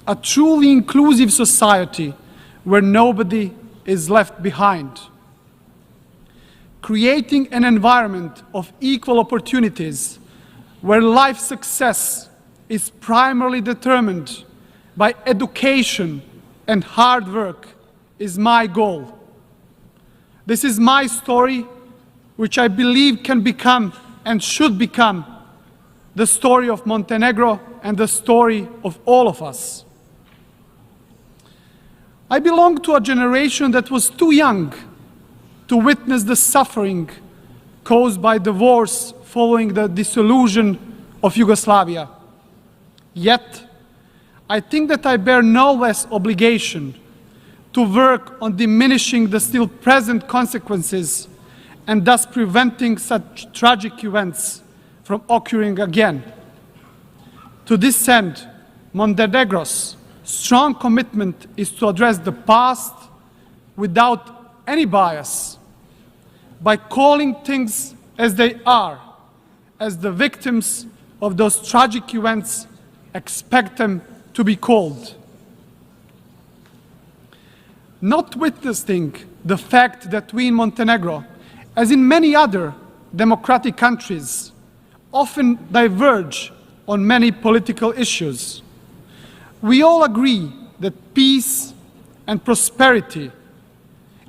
Speaker 4: a truly inclusive society where nobody is left behind. Creating an environment of equal opportunities where life success is primarily determined by education and hard work is my goal. This is my story, which I believe can become and should become the story of Montenegro and the story of all of us. I belong to a generation that was too young to witness the suffering caused by the wars following the dissolution of Yugoslavia. Yet, I think that I bear no less obligation to work on diminishing the still present consequences and thus preventing such tragic events from occurring again. To this end, Montenegro's strong commitment is to address the past without any bias, by calling things as they are, as the victims of those tragic events expect them to be called. Not witnessing the fact that we in Montenegro, as in many other democratic countries, often diverge on many political issues, we all agree that peace and prosperity,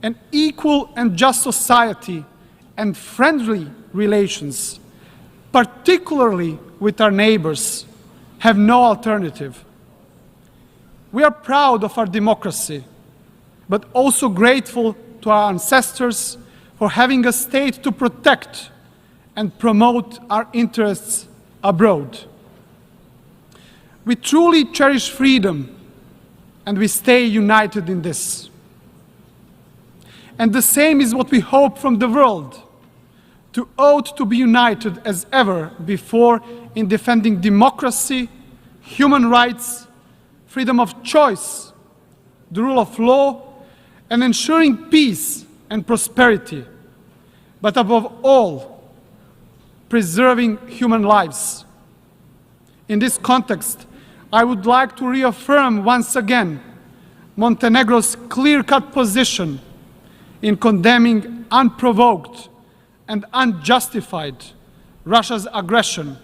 Speaker 4: an equal and just society, and friendly relations, particularly with our neighbors, have no alternative. We are proud of our democracy, but also grateful to our ancestors for having a state to protect and promote our interests abroad. We truly cherish freedom, and we stay united in this. And the same is what we hope from the world, to oath to be united as ever before in defending democracy, human rights, freedom of choice, the rule of law, and ensuring peace and prosperity, but above all, preserving human lives. In this context, I would like to reaffirm once again Montenegro's clear-cut position in condemning unprovoked and unjustified Russia's aggression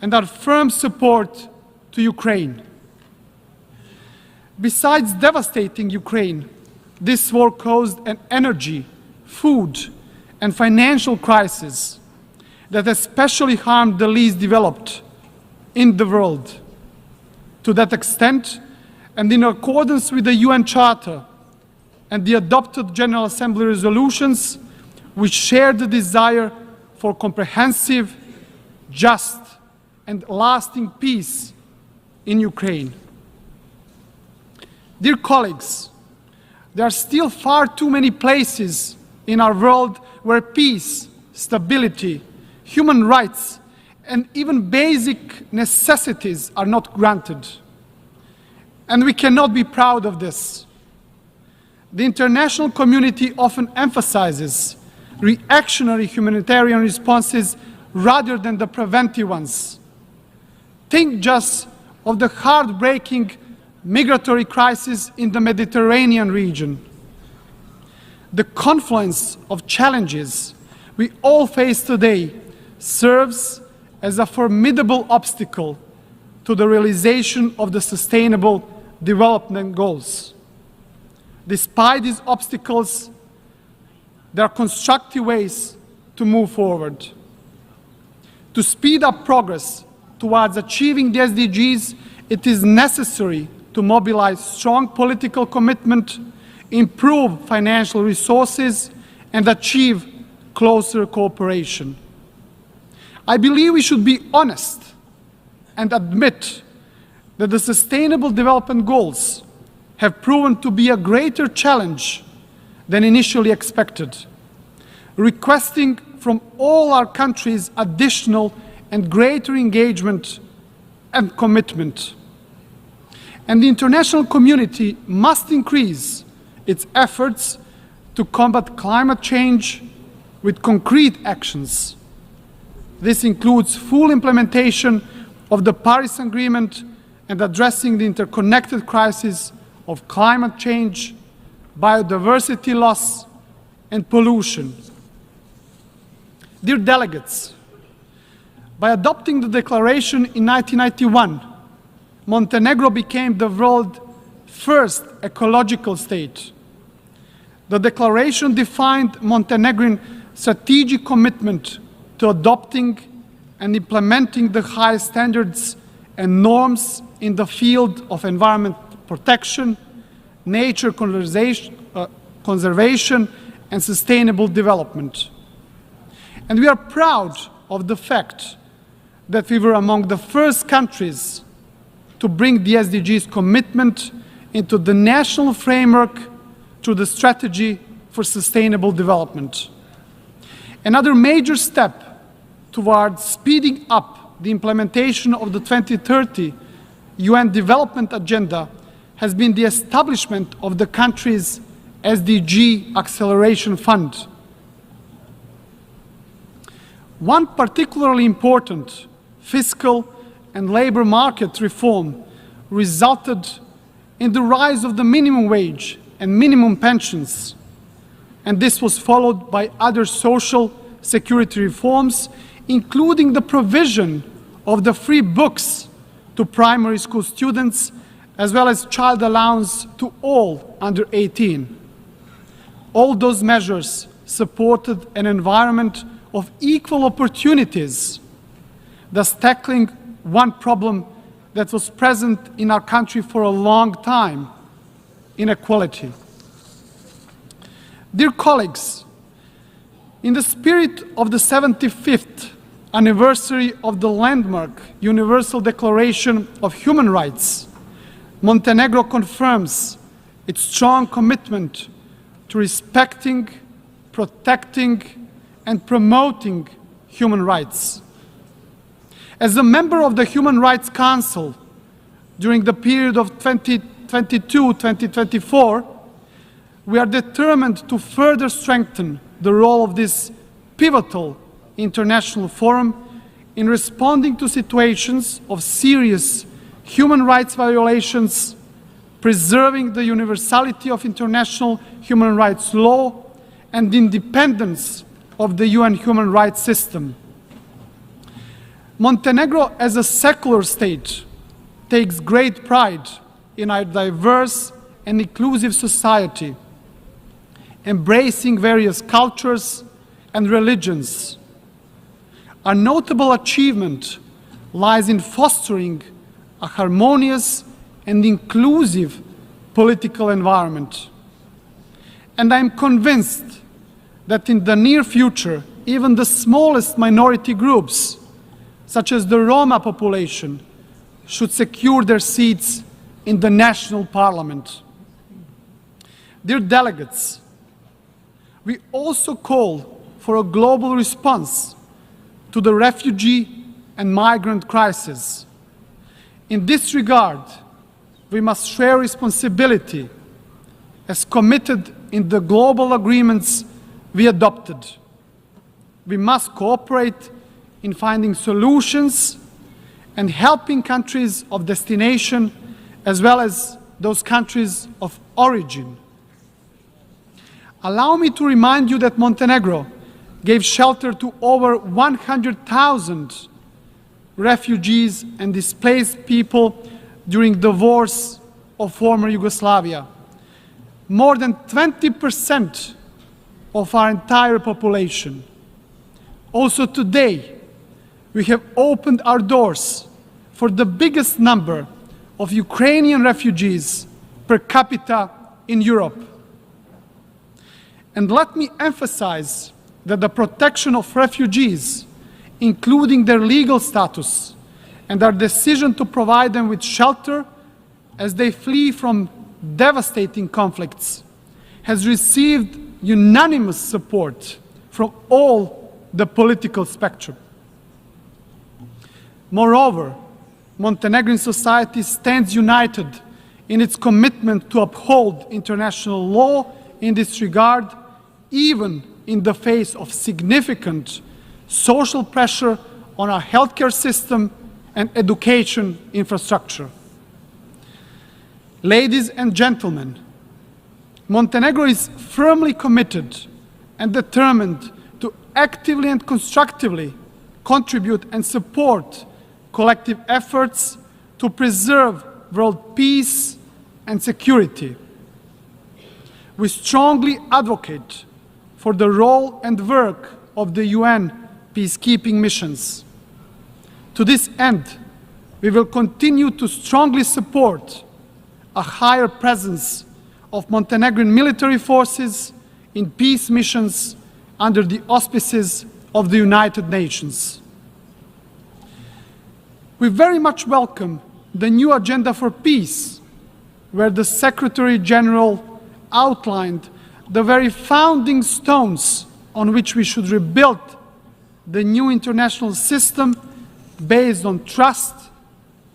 Speaker 4: and our firm support to Ukraine. Besides devastating Ukraine, this war caused an energy, food, and financial crisis that especially harmed the least developed in the world. To that extent, and in accordance with the UN Charter and the adopted General Assembly resolutions, we share the desire for comprehensive, just, and lasting peace in Ukraine. Dear colleagues, there are still far too many places in our world where peace, stability, human rights, and even basic necessities are not granted. And we cannot be proud of this. The international community often emphasizes reactionary humanitarian responses rather than the preventive ones. Think just of the heartbreaking migratory crisis in the Mediterranean region. The confluence of challenges we all face today serves as a formidable obstacle to the realization of the Sustainable Development Goals. Despite these obstacles, there are constructive ways to move forward. To speed up progress towards achieving the SDGs, it is necessary to mobilize strong political commitment, improve financial resources, and achieve closer cooperation. I believe we should be honest and admit that the Sustainable Development Goals have proven to be a greater challenge than initially expected, requesting from all our countries additional and greater engagement and commitment. And the international community must increase its efforts to combat climate change with concrete actions. This includes full implementation of the Paris Agreement and addressing the interconnected crisis of climate change, biodiversity loss, and pollution. Dear delegates, by adopting the declaration in 1991, Montenegro became the world's first ecological state. The declaration defined Montenegrin strategic commitment to adopting and implementing the highest standards and norms in the field of environment protection, nature conservation, and sustainable development. And we are proud of the fact that we were among the first countries to bring the SDGs commitment into the national framework through the Strategy for Sustainable Development. Another major step towards speeding up the implementation of the 2030 UN Development Agenda has been the establishment of the country's SDG Acceleration Fund. One particularly important fiscal and labor market reform resulted in the rise of the minimum wage and minimum pensions, and this was followed by other social security reforms, including the provision of the free books to primary school students, as well as child allowance to all under 18. All those measures supported an environment of equal opportunities, thus tackling one problem that was present in our country for a long time: inequality. Dear colleagues, in the spirit of the 75th anniversary of the landmark Universal Declaration of Human Rights, Montenegro confirms its strong commitment to respecting, protecting, and promoting human rights. As a member of the Human Rights Council during the period of 2022-2024, we are determined to further strengthen the role of this pivotal international forum in responding to situations of serious human rights violations, preserving the universality of international human rights law and the independence of the UN human rights system. Montenegro, as a secular state, takes great pride in our diverse and inclusive society, embracing various cultures and religions. A notable achievement lies in fostering a harmonious and inclusive political environment. And I am convinced that in the near future, even the smallest minority groups, such as the Roma population, should secure their seats in the national parliament. Dear delegates, we also call for a global response to the refugee and migrant crisis. In this regard, we must share responsibility as committed in the global agreements we adopted. We must cooperate in finding solutions and helping countries of destination as well as those countries of origin. Allow me to remind you that Montenegro gave shelter to over 100,000 refugees and displaced people during the wars of former Yugoslavia. More than 20% of our entire population. Also today, we have opened our doors for the biggest number of Ukrainian refugees per capita in Europe. And let me emphasize that the protection of refugees, including their legal status and our decision to provide them with shelter as they flee from devastating conflicts, has received unanimous support from all the political spectrum. Moreover, Montenegrin society stands united in its commitment to uphold international law in this regard, even in the face of significant social pressure on our healthcare system and education infrastructure. Ladies and gentlemen, Montenegro is firmly committed and determined to actively and constructively contribute and support collective efforts to preserve world peace and security. We strongly advocate for the role and work of the UN peacekeeping missions. To this end, we will continue to strongly support a higher presence of Montenegrin military forces in peace missions under the auspices of the United Nations. We very much welcome the new agenda for peace, where the Secretary General outlined the very founding stones on which we should rebuild the new international system based on trust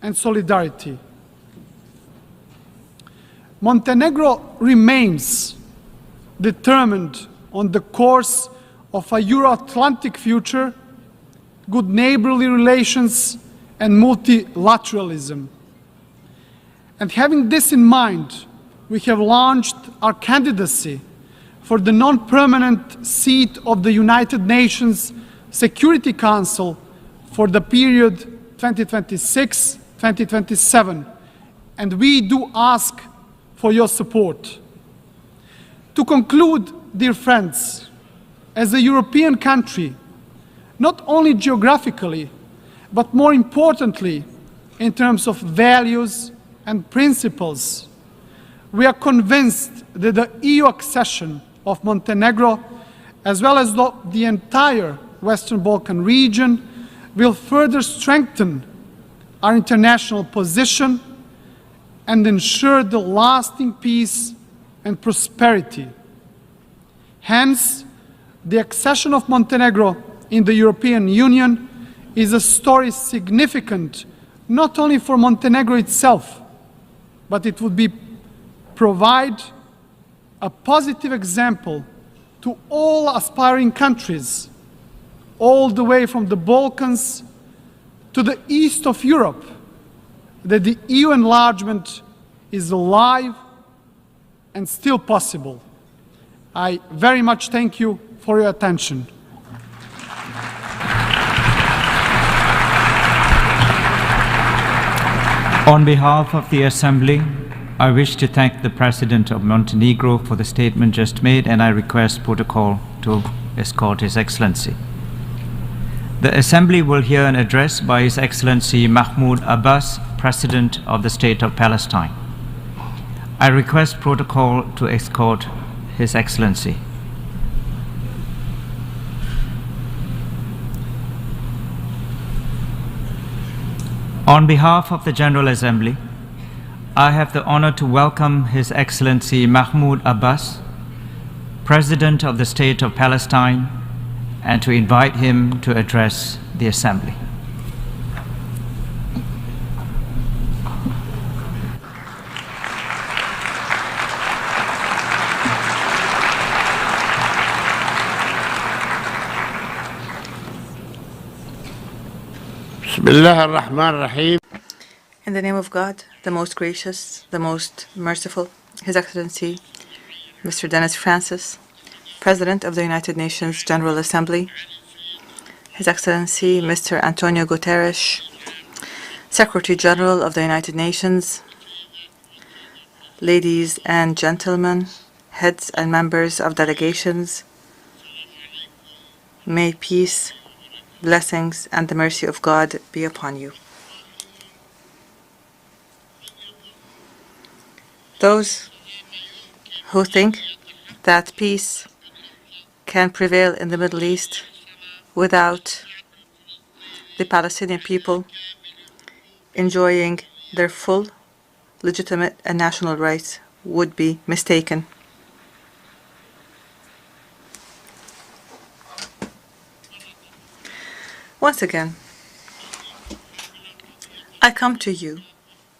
Speaker 4: and solidarity. Montenegro remains determined on the course of a Euro-Atlantic future, good neighborly relations, and multilateralism. And having this in mind, we have launched our candidacy for the non-permanent seat of the United Nations Security Council for the period 2026-2027, and we do ask for your support. To conclude, dear friends, as a European country, not only geographically, but more importantly, in terms of values and principles, we are convinced that the EU accession of Montenegro, as well as the entire Western Balkan region, will further strengthen our international position and ensure the lasting peace and prosperity. Hence, the accession of Montenegro in the European Union is a story significant not only for Montenegro itself, but it would provide a positive example to all aspiring countries, all the way from the Balkans to the east of Europe, that the EU enlargement is alive and still possible. I very much thank you for your attention.
Speaker 5: On behalf of the Assembly, I wish to thank the President of Montenegro for the statement just made, and I request protocol to escort His Excellency. The Assembly will hear an address by His Excellency Mahmoud Abbas, President of the State of Palestine. I request protocol to escort His Excellency. On behalf of the General Assembly, I have the honor to welcome His Excellency Mahmoud Abbas, President of the State of Palestine, and to invite him to address the Assembly.
Speaker 6: Bismillah ar-Rahman ar-Rahim.
Speaker 7: In the name of God, the most gracious, the most merciful, His Excellency, Mr. Dennis Francis, President of the United Nations General Assembly, His Excellency, Mr. Antonio Guterres, Secretary General of the United Nations, ladies and gentlemen, heads and members of delegations, may peace, blessings, and the mercy of God be upon you. Those who think that peace can prevail in the Middle East without the Palestinian people enjoying their full, legitimate, and national rights would be mistaken. Once again, I come to you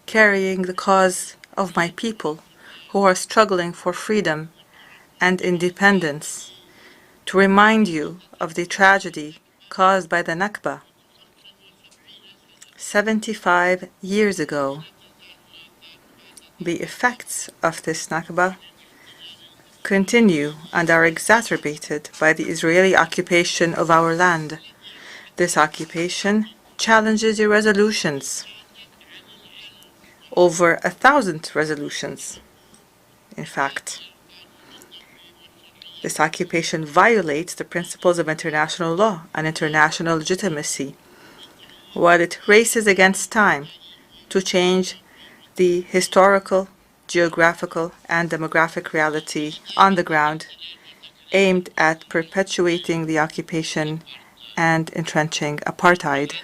Speaker 7: carrying the cause of my people who are struggling for freedom and independence, to remind you of the tragedy caused by the Nakba 75 years ago. The effects of this Nakba continue and are exacerbated by the Israeli occupation of our land. This occupation challenges your resolutions. Over 1,000 resolutions, in fact. This occupation violates the principles of international law and international legitimacy, while it races against time to change the historical, geographical, and demographic reality on the ground, aimed at perpetuating the occupation and entrenching apartheid.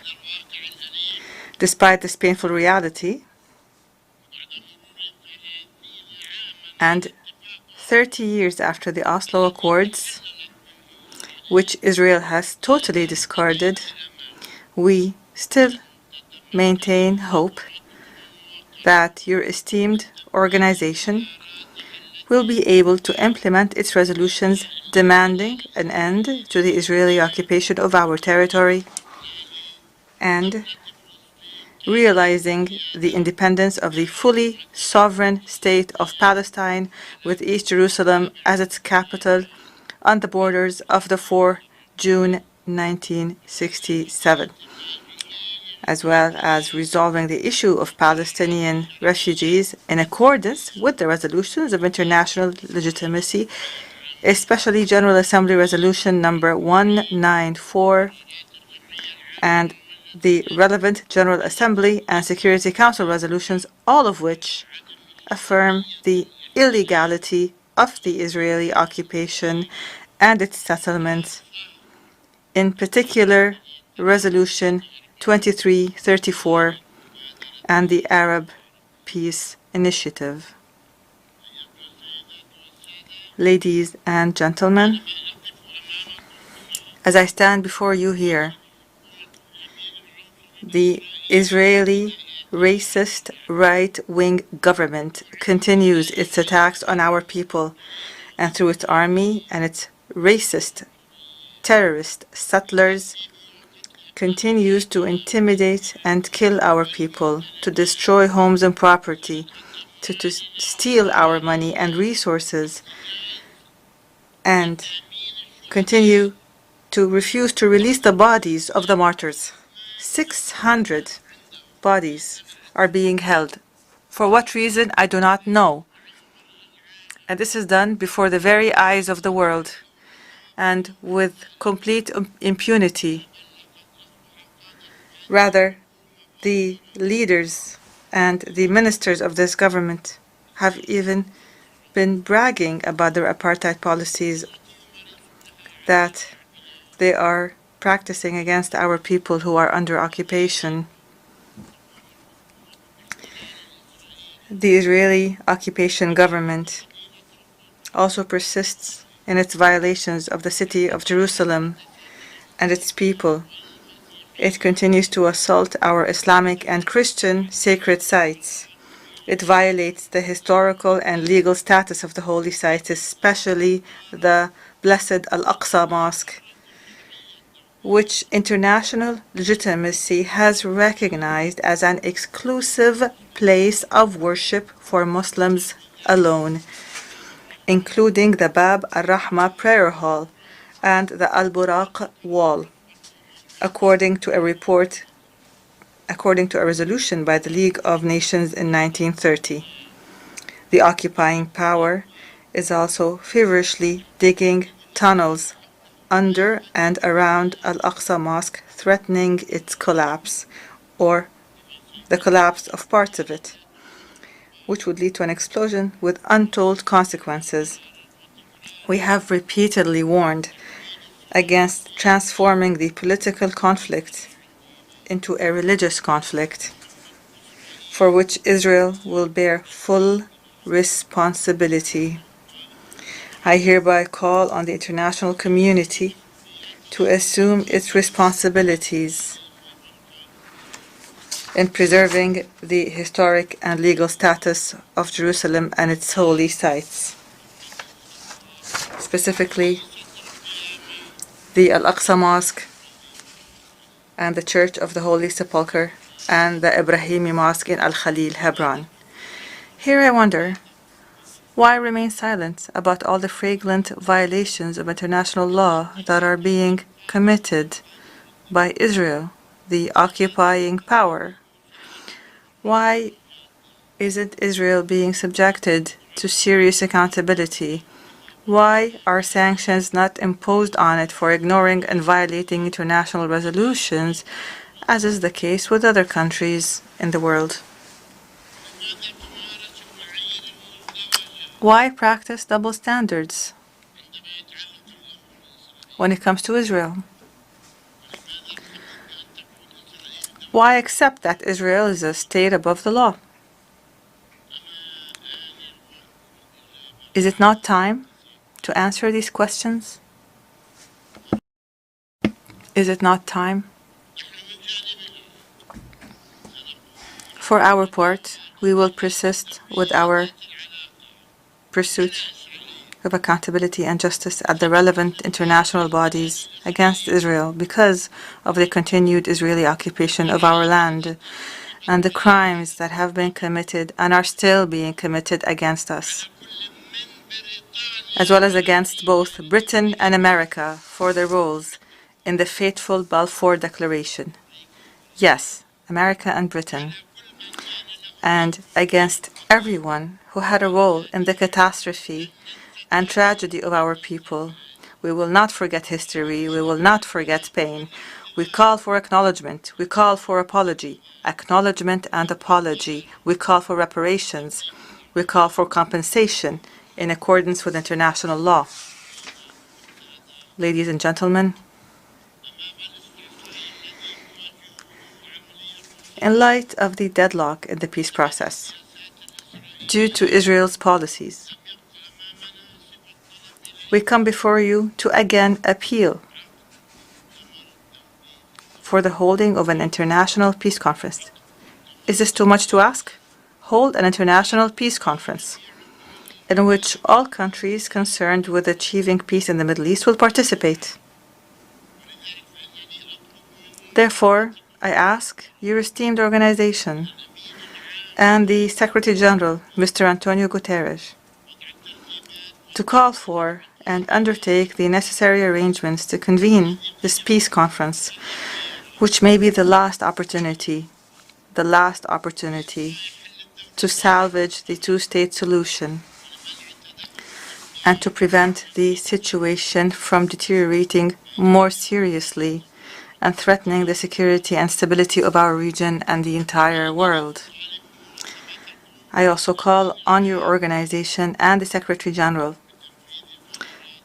Speaker 7: Despite this painful reality, and 30 years after the Oslo Accords, which Israel has totally discarded, we still maintain hope that your esteemed organization will be able to implement its resolutions demanding an end to the Israeli occupation of our territory and realizing the independence of the fully sovereign state of Palestine with East Jerusalem as its capital on the borders of the 4 June 1967, as well as resolving the issue of Palestinian refugees in accordance with the resolutions of international legitimacy, especially General Assembly Resolution number 194 and the relevant General Assembly and Security Council resolutions, all of which affirm the illegality of the Israeli occupation and its settlements, in particular Resolution 2334 and the Arab Peace Initiative. Ladies and gentlemen, as I stand before you here, the Israeli racist right-wing government continues its attacks on our people, and through its army and its racist terrorist settlers continues to intimidate and kill our people, to destroy homes and property, to steal our money and resources, and continue to refuse to release the bodies of the martyrs. 600 bodies are being held. For what reason, I do not know. And this is done before the very eyes of the world and with complete impunity. Rather, the leaders and the ministers of this government have even been bragging about their apartheid policies that they are practicing against our people who are under occupation. The Israeli occupation government also persists in its violations of the city of Jerusalem and its people. It continues to assault our Islamic and Christian sacred sites. It violates the historical and legal status of the holy sites, especially the Blessed Al-Aqsa Mosque, which international legitimacy has recognized as an exclusive place of worship for Muslims alone, including the Bab al-Rahma prayer hall and the Al-Buraq wall, according to a resolution by the League of Nations in 1930. The occupying power is also feverishly digging tunnels under and around Al-Aqsa Mosque, threatening its collapse, or the collapse of parts of it, which would lead to an explosion with untold consequences. We have repeatedly warned against transforming the political conflict into a religious conflict, for which Israel will bear full responsibility. I hereby call on the international community to assume its responsibilities in preserving the historic and legal status of Jerusalem and its holy sites, specifically the Al-Aqsa Mosque and the Church of the Holy Sepulchre and the Ibrahimi Mosque in Al-Khalil, Hebron. Here I wonder, why remain silent about all the flagrant violations of international law that are being committed by Israel, the occupying power? Why isn't Israel being subjected to serious accountability? Why are sanctions not imposed on it for ignoring and violating international resolutions, as is the case with other countries in the world? Why practice double standards when it comes to Israel? Why accept that Israel is a state above the law? Is it not time to answer these questions? Is it not time? For our part, we will persist with our pursuit of accountability and justice at the relevant international bodies against Israel because of the continued Israeli occupation of our land and the crimes that have been committed and are still being committed against us, as well as against both Britain and America for their roles in the fateful Balfour Declaration. Yes, America and Britain, and against everyone who had a role in the catastrophe and tragedy of our people. We will not forget history. We will not forget pain. We call for acknowledgement. We call for apology. Acknowledgement and apology. We call for reparations. We call for compensation in accordance with international law. Ladies and gentlemen, in light of the deadlock in the peace process, due to Israel's policies, we come before you to again appeal for the holding of an international peace conference. Is this too much to ask? Hold an international peace conference in which all countries concerned with achieving peace in the Middle East will participate. Therefore, I ask your esteemed organization and the Secretary General, Mr. Antonio Guterres, to call for and undertake the necessary arrangements to convene this peace conference, which may be the last opportunity to salvage the two-state solution and to prevent the situation from deteriorating more seriously and threatening the security and stability of our region and the entire world. I also call on your organization and the Secretary General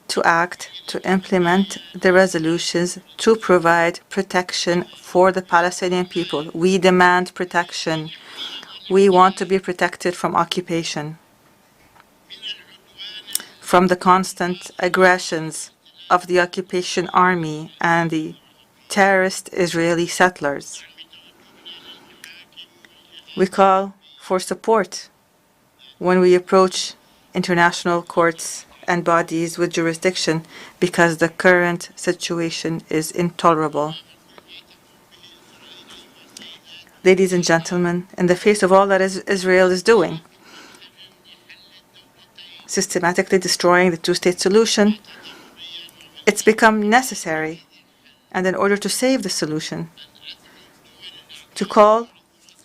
Speaker 7: to act to implement the resolutions to provide protection for the Palestinian people. We demand protection. We want to be protected from occupation, from the constant aggressions of the occupation army and the terrorist Israeli settlers. We call for support when we approach international courts and bodies with jurisdiction because the current situation is intolerable. Ladies and gentlemen, in the face of all that Israel is doing, systematically destroying the two-state solution, it's become necessary, and in order to save the solution, to call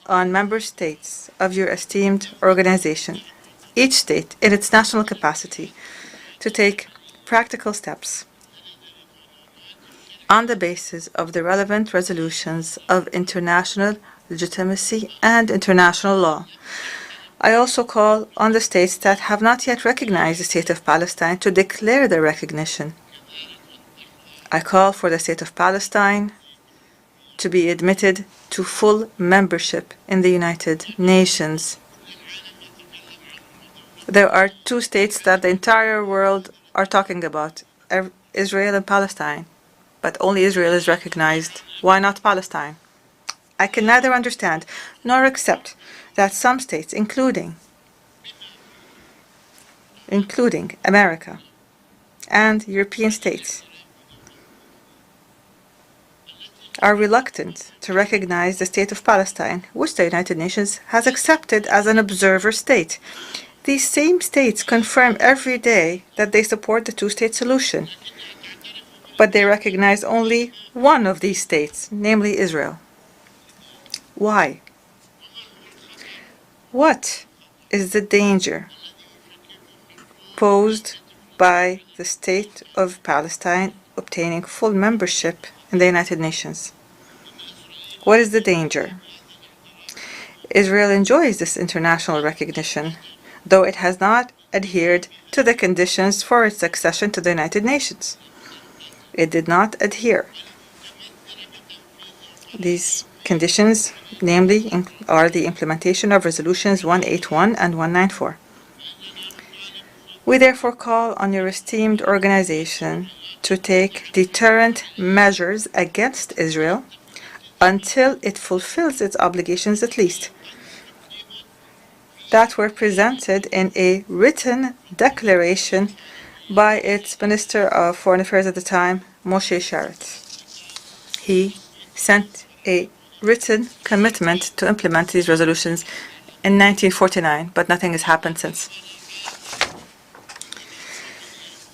Speaker 7: on member states of your esteemed organization, each state in its national capacity, to take practical steps on the basis of the relevant resolutions of international legitimacy and international law. I also call on the states that have not yet recognized the State of Palestine to declare their recognition. I call for the State of Palestine to be admitted to full membership in the United Nations. There are two states that the entire world are talking about, Israel and Palestine, but only Israel is recognized. Why not Palestine? I can neither understand nor accept that some states, including America and European states, are reluctant to recognize the State of Palestine, which the United Nations has accepted as an observer state. These same states confirm every day that they support the two-state solution, but they recognize only one of these states, namely Israel. Why? What is the danger posed by the State of Palestine obtaining full membership in the United Nations? What is the danger? Israel enjoys this international recognition, though it has not adhered to the conditions for its accession to the United Nations. It did not adhere. These conditions, namely, are the implementation of Resolutions 181 and 194. We therefore call on your esteemed organization to take deterrent measures against Israel until it fulfills its obligations at least. that were presented in a written declaration by its Minister of Foreign Affairs at the time, Moshe Sharett. He sent a written commitment to implement these resolutions in 1949, but nothing has happened since.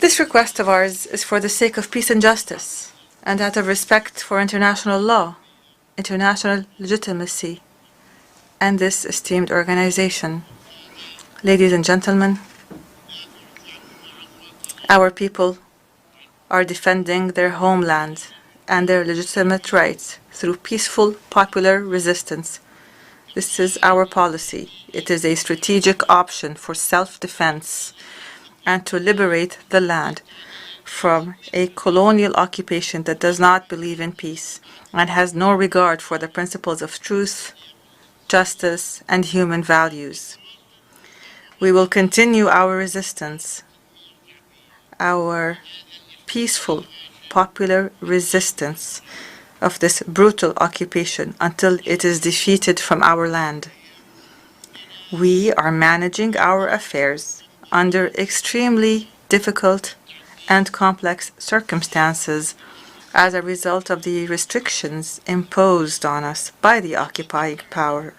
Speaker 7: This request of ours is for the sake of peace and justice, and out of respect for international law, international legitimacy, and this esteemed organization. Ladies and gentlemen, our people are defending their homeland and their legitimate rights through peaceful popular resistance. This is our policy. It is a strategic option for self-defense and to liberate the land from a colonial occupation that does not believe in peace and has no regard for the principles of truth, justice, and human values. We will continue our resistance, our peaceful, popular resistance of this brutal occupation until it is defeated from our land. We are managing our affairs under extremely difficult and complex circumstances as a result of the restrictions imposed on us by the occupying power.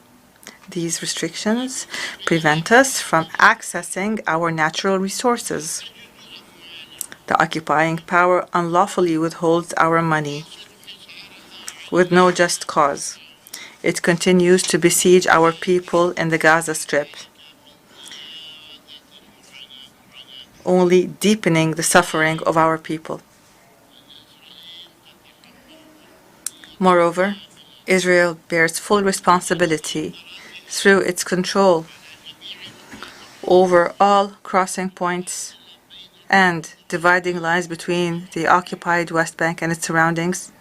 Speaker 7: These restrictions prevent us from accessing our natural resources. The occupying power unlawfully withholds our money with no just cause. It continues to besiege our people in the Gaza Strip, only deepening the suffering of our people. Moreover, Israel bears full responsibility through its control over all crossing points and dividing lines between the occupied West Bank and its surroundings.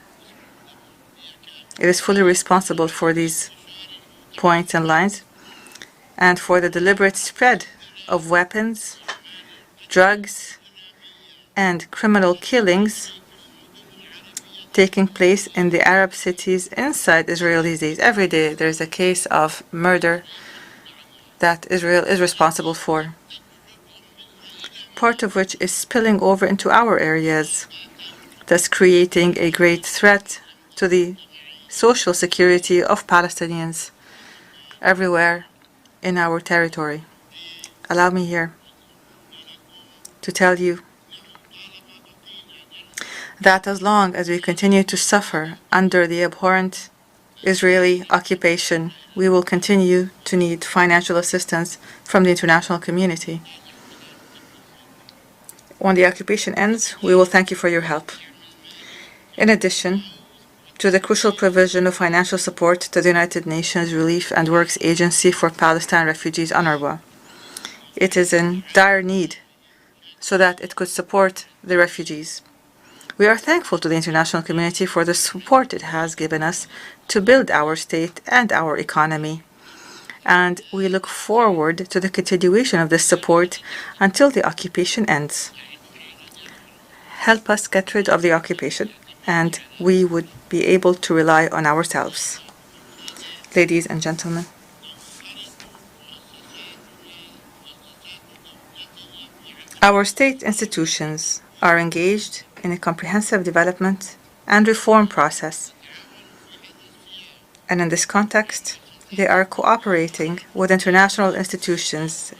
Speaker 7: It is fully responsible for these points and lines and for the deliberate spread of weapons, drugs, and criminal killings taking place in the Arab cities inside Israel these days. Every day there is a case of murder that Israel is responsible for, part of which is spilling over into our areas, thus creating a great threat to the social security of Palestinians everywhere in our territory. Allow me here to tell you that as long as we continue to suffer under the abhorrent Israeli occupation, we will continue to need financial assistance from the international community. When the occupation ends, we will thank you for your help. In addition to the crucial provision of financial support to the United Nations Relief and Works Agency for Palestine Refugees, UNRWA, it is in dire need so that it could support the refugees. We are thankful to the international community for the support it has given us to build our state and our economy, and we look forward to the continuation of this support until the occupation ends. Help us get rid of the occupation, and we would be able to rely on ourselves. Ladies and gentlemen, our state institutions are engaged in a comprehensive development and reform process. And in this context, they are cooperating with international institutions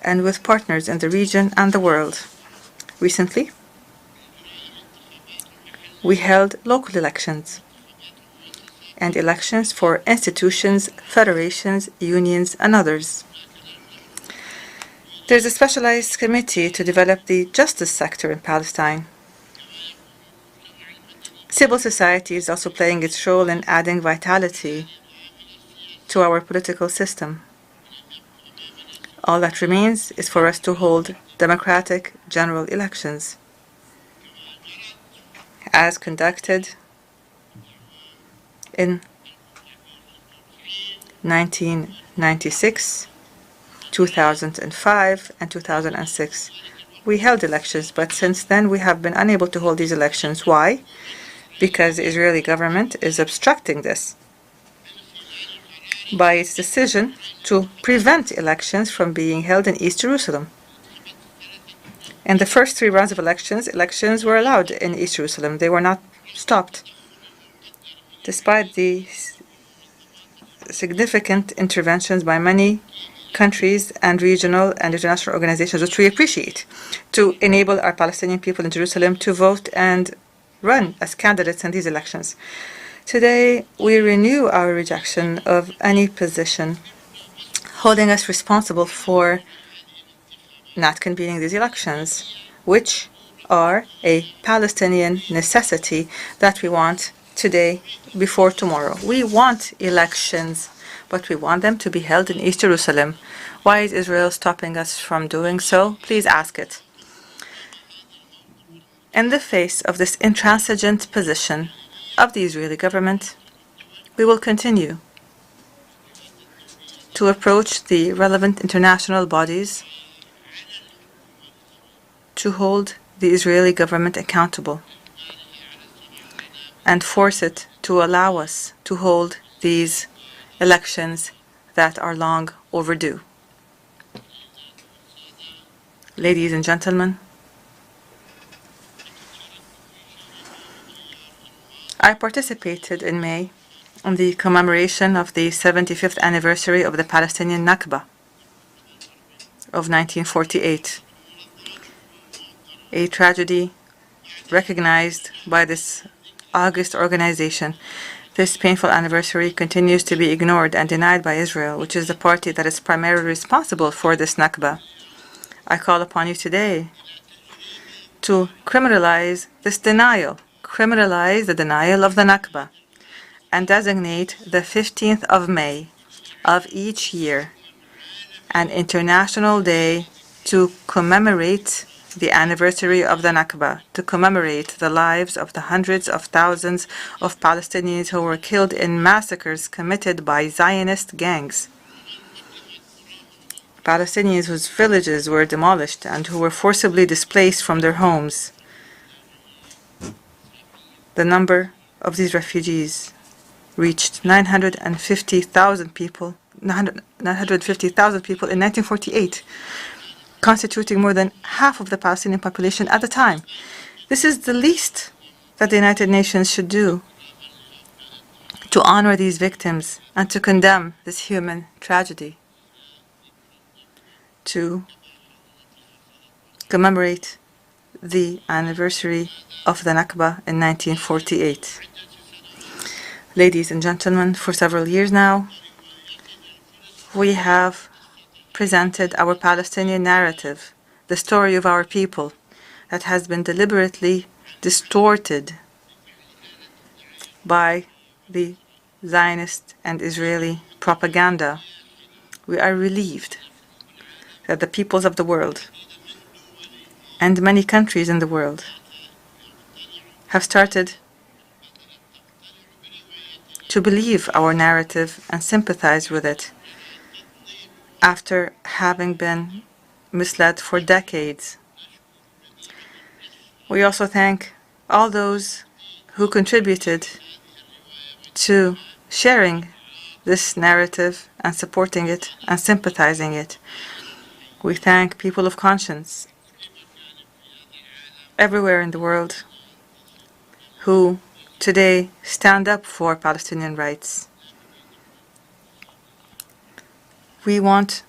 Speaker 7: and with partners in the region and the world. Recently, we held local elections and elections for institutions, federations, unions, and others. There's a specialized committee to develop the justice sector in Palestine. Civil society is also playing its role in adding vitality to our political system. All that remains is for us to hold democratic general elections, as conducted in 1996, 2005, and 2006. We held elections, but since then we have been unable to hold these elections. Why? Because the Israeli government is obstructing this. by its decision to prevent elections from being held in East Jerusalem. In the first 3 rounds of elections were allowed in East Jerusalem. They were not stopped, despite the significant interventions by many countries and regional and international organizations, which we appreciate, to enable our Palestinian people in Jerusalem to vote and run as candidates in these elections. Today, we renew our rejection of any position holding us responsible for not convening these elections, which are a Palestinian necessity that we want today before tomorrow. We want elections, but we want them to be held in East Jerusalem. Why is Israel stopping us from doing so? Please ask it. In the face of this intransigent position of the Israeli government, we will continue to approach the relevant international bodies to hold the Israeli government accountable and force it to allow us to hold these elections that are long overdue. Ladies and gentlemen, I participated in May in the commemoration of the 75th anniversary of the Palestinian Nakba of 1948, a tragedy recognized by this august organization. This painful anniversary continues to be ignored and denied by Israel, which is the party that is primarily responsible for this Nakba. I call upon you today to criminalize this denial, criminalize the denial of the Nakba, and designate the 15th of May of each year an international day to commemorate the anniversary of the Nakba, to commemorate the lives of the hundreds of thousands of Palestinians who were killed in massacres committed by Zionist gangs. Palestinians whose villages were demolished and who were forcibly displaced from their homes. The number of these refugees reached 950,000 people, 950,000 people in 1948, constituting more than half of the Palestinian population at the time. This is the least that the United Nations should do to honor these victims and to condemn this human tragedy, to commemorate the anniversary of the Nakba in 1948. Ladies and gentlemen, for several years now, we have presented our Palestinian narrative, the story of our people, that has been deliberately distorted by the Zionist and Israeli propaganda. We are relieved that the peoples of the world and many countries in the world have started to believe our narrative and sympathize with it after having been misled for decades. We also thank all those who contributed to sharing this narrative and supporting it and sympathizing it. We thank people of conscience everywhere in the world who today stand up for Palestinian rights. We want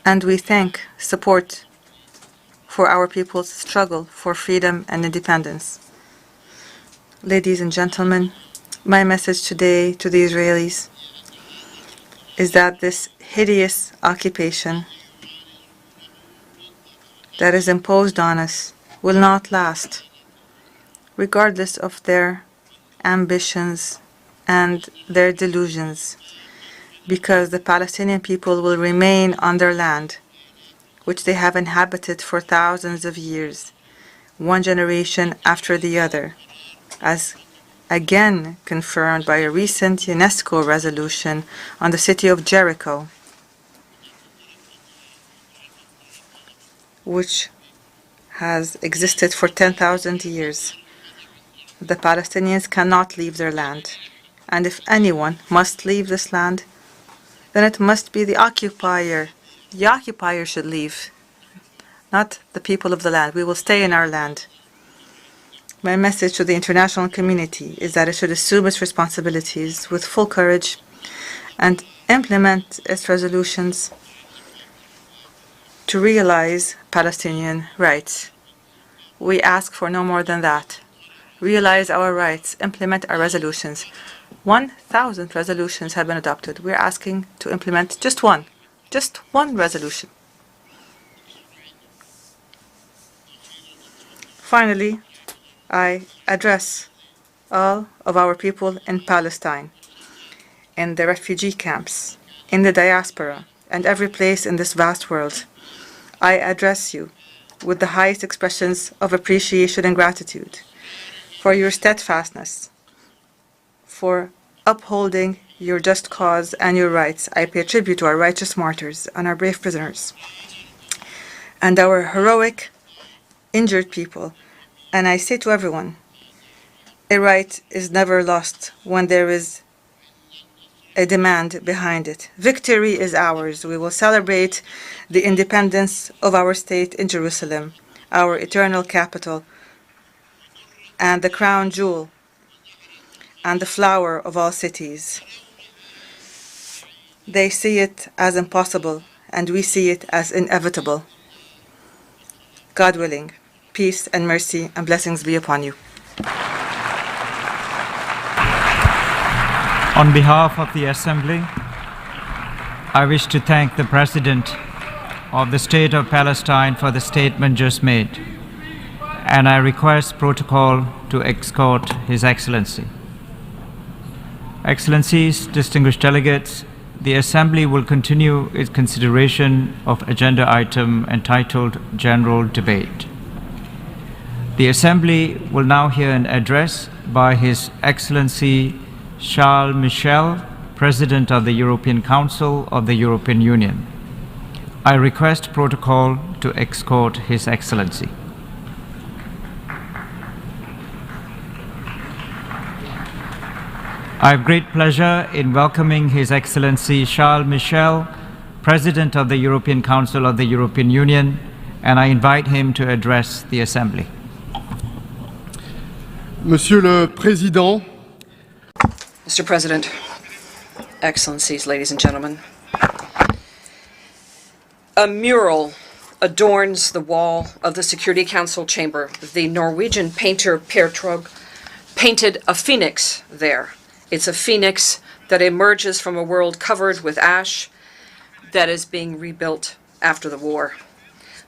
Speaker 7: and we thank support for our people's struggle for freedom and independence. Ladies and gentlemen, my message today to the Israelis is that this hideous occupation that is imposed on us will not last, regardless of their ambitions and their delusions, because the Palestinian people will remain on their land, which they have inhabited for thousands of years, one generation after the other, as again confirmed by a recent UNESCO resolution on the city of Jericho, which has existed for 10,000 years. The Palestinians cannot leave their land. And if anyone must leave this land, then it must be the occupier. The occupier should leave, not the people of the land. We will stay in our land. My message to the international community is that it should assume its responsibilities with full courage and implement its resolutions to realize Palestinian rights. We ask for no more than that. Realize our rights, implement our resolutions. 1,000 resolutions have been adopted. We're asking to implement just one resolution. Finally, I address all of our people in Palestine, in the refugee camps, in the diaspora, and every place in this vast world. I address you with the highest expressions of appreciation and gratitude for your steadfastness, for upholding your just cause and your rights. I pay tribute to our righteous martyrs and our brave prisoners and our heroic injured people. And I say to everyone, a right is never lost when there is a demand behind it. Victory is ours. We will celebrate the independence of our state in Jerusalem, our eternal capital, and the crown jewel and the flower of all cities. They see it as impossible, and we see it as inevitable. God willing, peace and mercy and blessings be upon you.
Speaker 5: On behalf of the Assembly, I wish to thank the President of the State of Palestine for the statement just made, and I request protocol to escort His Excellency. Excellencies, distinguished delegates, the Assembly will continue its consideration of agenda item entitled General Debate. The Assembly will now hear an address by His Excellency Charles Michel, President of the European Council of the European Union. I request protocol to escort His Excellency. I have great pleasure in welcoming His Excellency Charles Michel, President of the European Council of the European Union, and I invite him to address the Assembly.
Speaker 6: Monsieur le Président,
Speaker 8: Mr. President, Excellencies, ladies and gentlemen, a mural adorns the wall of the Security Council chamber. The Norwegian painter Per Trog painted a phoenix there. It's a phoenix that emerges from a world covered with ash that is being rebuilt after the war.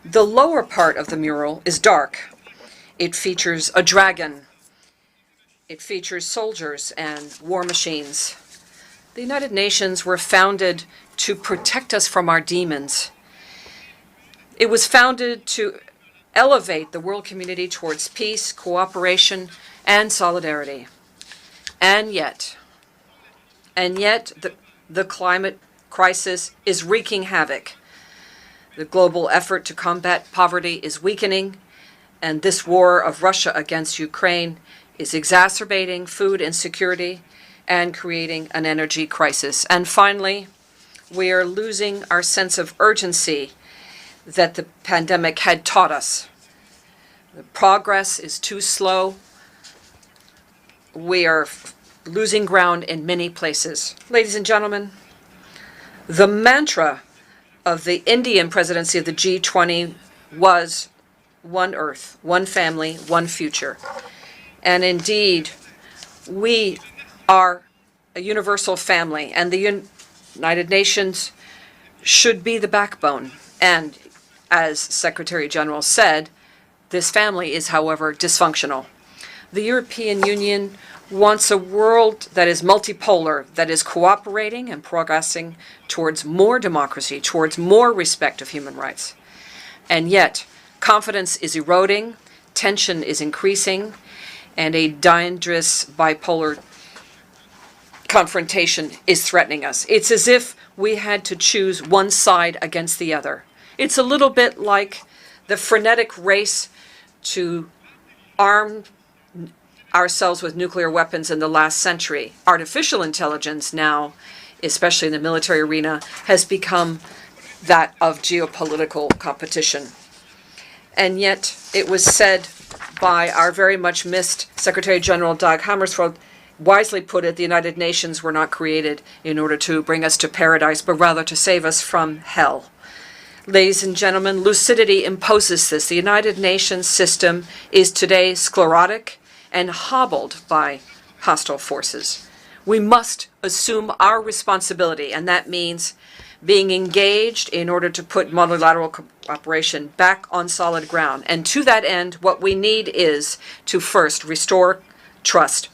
Speaker 8: The lower part of the mural is dark. It features a dragon. It features soldiers and war machines. The United Nations were founded to protect us from our demons. It was founded to elevate the world community towards peace, cooperation, and solidarity. And yet the climate crisis is wreaking havoc. The global effort to combat poverty is weakening, and this war of Russia against Ukraine is exacerbating food insecurity and creating an energy crisis. And finally, we are losing our sense of urgency that the pandemic had taught us. The progress is too slow. We are losing ground in many places. Ladies and gentlemen, the mantra of the Indian presidency of the G20 was one earth, one family, one future. And indeed, we are a universal family, and the United Nations should be the backbone. And as Secretary General said, this family is, however, dysfunctional. The European Union wants a world that is multipolar, that is cooperating and progressing towards more democracy, towards more respect of human rights. And yet, confidence is eroding, tension is increasing, and a dangerous bipolar confrontation is threatening us. It's as if we had to choose one side against the other. It's a little bit like the frenetic race to arm ourselves with nuclear weapons in the last century. Artificial intelligence now, especially in the military arena, has become that of geopolitical competition. And yet, it was said by our very much missed Secretary General Dag Hammarskjöld, wisely put it, the United Nations were not created in order to bring us to paradise, but rather to save us from hell. Ladies and gentlemen, lucidity imposes this. The United Nations system is today sclerotic and hobbled by hostile forces. We must assume our responsibility, and that means being engaged in order to put multilateral cooperation back on solid ground. And to that end, what we need is to first restore trust,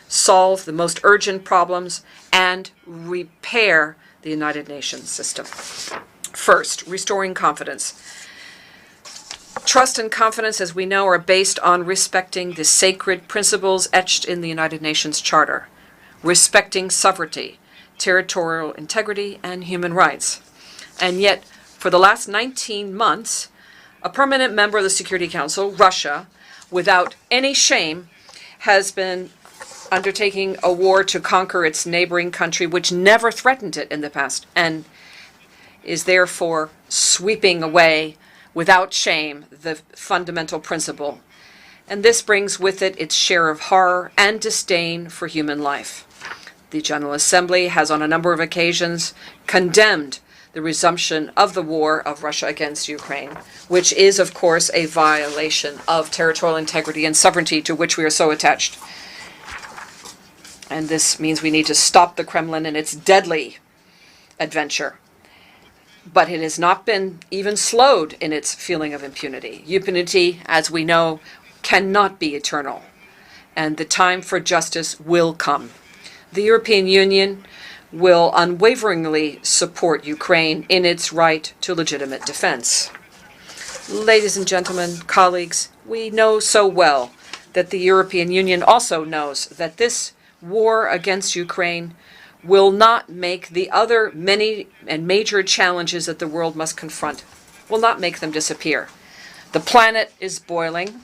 Speaker 8: solve the most urgent problems, and repair the United Nations system. First, restoring confidence. Trust and confidence, as we know, are based on respecting the sacred principles etched in the United Nations Charter, respecting sovereignty, territorial integrity, and human rights. And yet, for the last 19 months, a permanent member of the Security Council, Russia, without any shame, has been undertaking a war to conquer its neighboring country, which never threatened it in the past, and is therefore sweeping away without shame the fundamental principle. And this brings with it its share of horror and disdain for human life. The General Assembly has on a number of occasions condemned the resumption of the war of Russia against Ukraine, which is, of course, a violation of territorial integrity and sovereignty to which we are so attached. And this means we need to stop the Kremlin in its deadly adventure. But it has not been even slowed in its feeling of impunity. Impunity, as we know, cannot be eternal, and the time for justice will come. The European Union will unwaveringly support Ukraine in its right to legitimate defense. Ladies and gentlemen, colleagues, we know so well that the European Union also knows that this war against Ukraine will not make the other many and major challenges that the world must confront, will not make them disappear. The planet is boiling.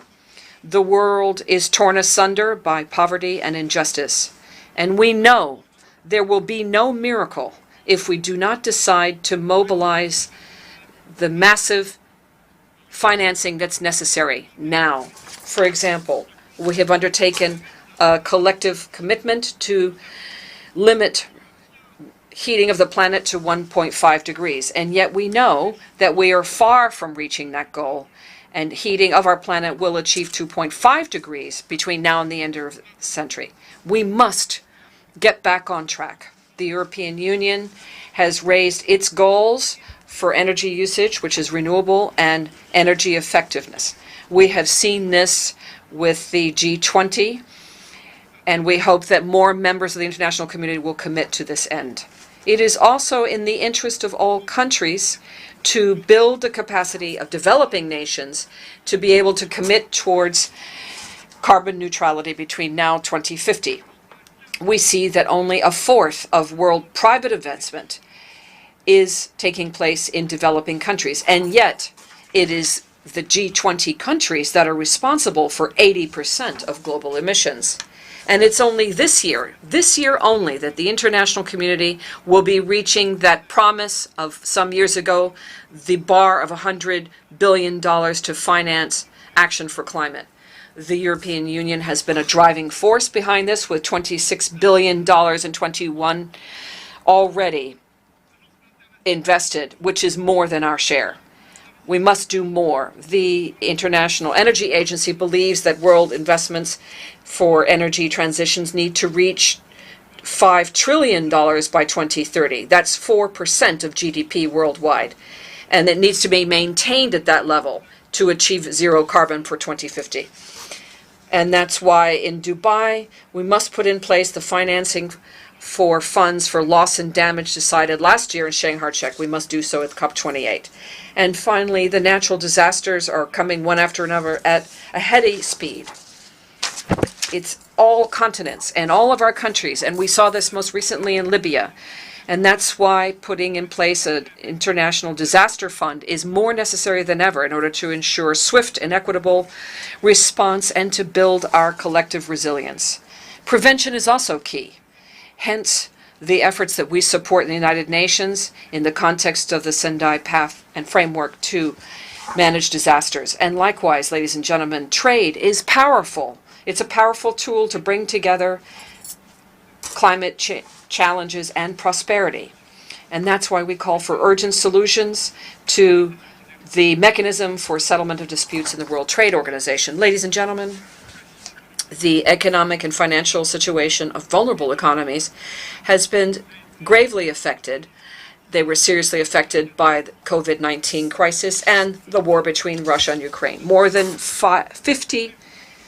Speaker 8: The world is torn asunder by poverty and injustice. And we know there will be no miracle if we do not decide to mobilize the massive financing that's necessary now. For example, we have undertaken a collective commitment to limit heating of the planet to 1.5 degrees. And yet we know that we are far from reaching that goal, and heating of our planet will achieve 2.5 degrees between now and the end of the century. We must get back on track. The European Union has raised its goals for energy usage, which is renewable, and energy effectiveness. We have seen this with the G20, and we hope that more members of the international community will commit to this end. It is also in the interest of all countries to build the capacity of developing nations to be able to commit towards carbon neutrality between now and 2050. We see that only a fourth of world private investment is taking place in developing countries, and yet it is the G20 countries that are responsible for 80% of global emissions. And it's only this year only, that the international community will be reaching that promise of some years ago, the bar of $100 billion to finance action for climate. The European Union has been a driving force behind this, with $26 billion in 21 already invested, which is more than our share. We must do more. The International Energy Agency believes that world investments for energy transitions need to reach $5 trillion by 2030. That's 4% of GDP worldwide. And it needs to be maintained at that level to achieve zero carbon for 2050. And that's why in Dubai, we must put in place the financing for funds for loss and damage decided last year in Shanghai, Czech. We must do so at COP28. And finally, the natural disasters are coming one after another at a heady speed. It's all continents and all of our countries, and we saw this most recently in Libya. And that's why putting in place an international disaster fund is more necessary than ever in order to ensure swift and equitable response and to build our collective resilience. Prevention is also key. Hence, the efforts that we support in the United Nations in the context of the Sendai Path and Framework to manage disasters. And likewise, ladies and gentlemen, trade is powerful. It's a powerful tool to bring together climate challenges and prosperity. And that's why we call for urgent solutions to the mechanism for settlement of disputes in the World Trade Organization. Ladies and gentlemen, the economic and financial situation of vulnerable economies has been gravely affected. They were seriously affected by the COVID-19 crisis and the war between Russia and Ukraine. More than 50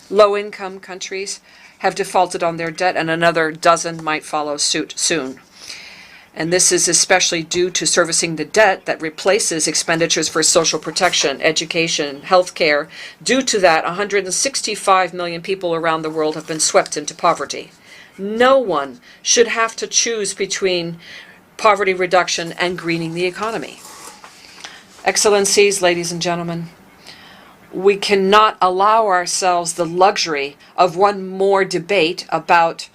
Speaker 8: low-income countries have defaulted on their debt, and another dozen might follow suit soon. And this is especially due to servicing the debt that replaces expenditures for social protection, education, healthcare. Due to that, 165 million people around the world have been swept into poverty. No one should have to choose between poverty reduction and greening the economy. Excellencies, ladies and gentlemen, we cannot allow ourselves the luxury of one more debate about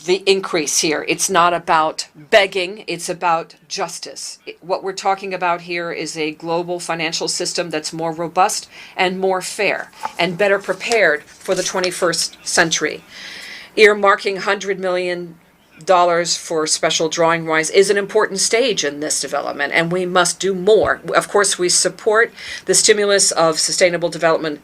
Speaker 8: the increase here. It's not about begging, it's about justice. What we're talking about here is a global financial system that's more robust and more fair and better prepared for the 21st century. Earmarking $100 million for special drawing rights is an important stage in this development, and we must do more. Of course, we support the stimulus of sustainable development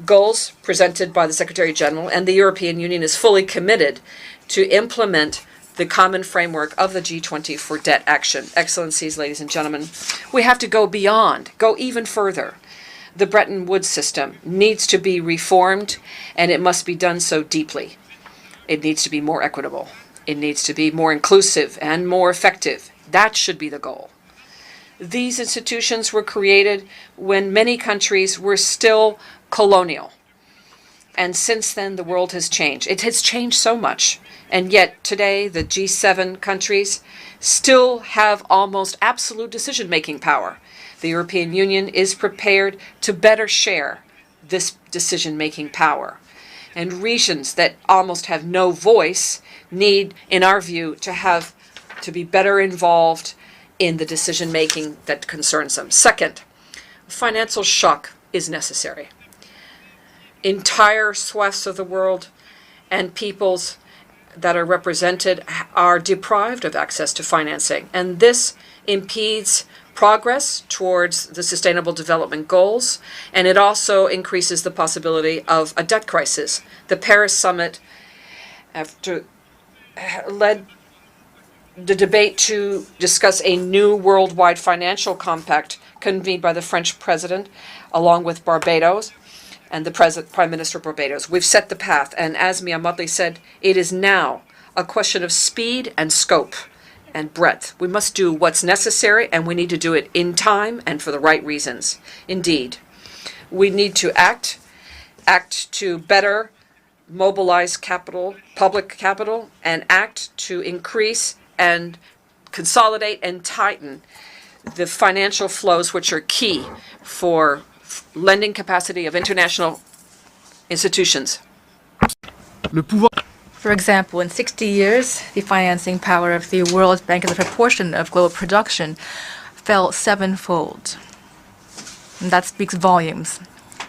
Speaker 8: goals presented by the Secretary General, and the European Union is fully committed to implement the common framework of the G20 for debt action. Excellencies, ladies and gentlemen, we have to go beyond, go even further. The Bretton Woods system needs to be reformed, and it must be done so deeply. It needs to be more equitable. It needs to be more inclusive and more effective. That should be the goal. These institutions were created when many countries were still colonial. And since then, the world has changed. It has changed so much. And yet today, the G7 countries still have almost absolute decision-making power. The European Union is prepared to better share this decision-making power. And regions that almost have no voice need, in our view, to be better involved in the decision-making that concerns them. Second, financial shock is necessary. Entire swaths of the world and peoples that are represented are deprived of access to financing, and this impedes progress towards the Sustainable Development Goals, and it also increases the possibility of a debt crisis. The Paris Summit led the debate to discuss a new worldwide financial compact convened by the French president, along with Barbados and the Prime Minister of Barbados. We've set the path, and as Mia Mottley said, it is now a question of speed and scope and breadth. We must do what's necessary, and we need to do it in time and for the right reasons. Indeed, we need to act to better mobilize capital, public capital, and act to increase and consolidate and tighten the financial flows which are key for lending capacity of international institutions.
Speaker 9: For example, in 60 years, the financing power of the World Bank as a proportion of global production fell sevenfold. And that speaks volumes.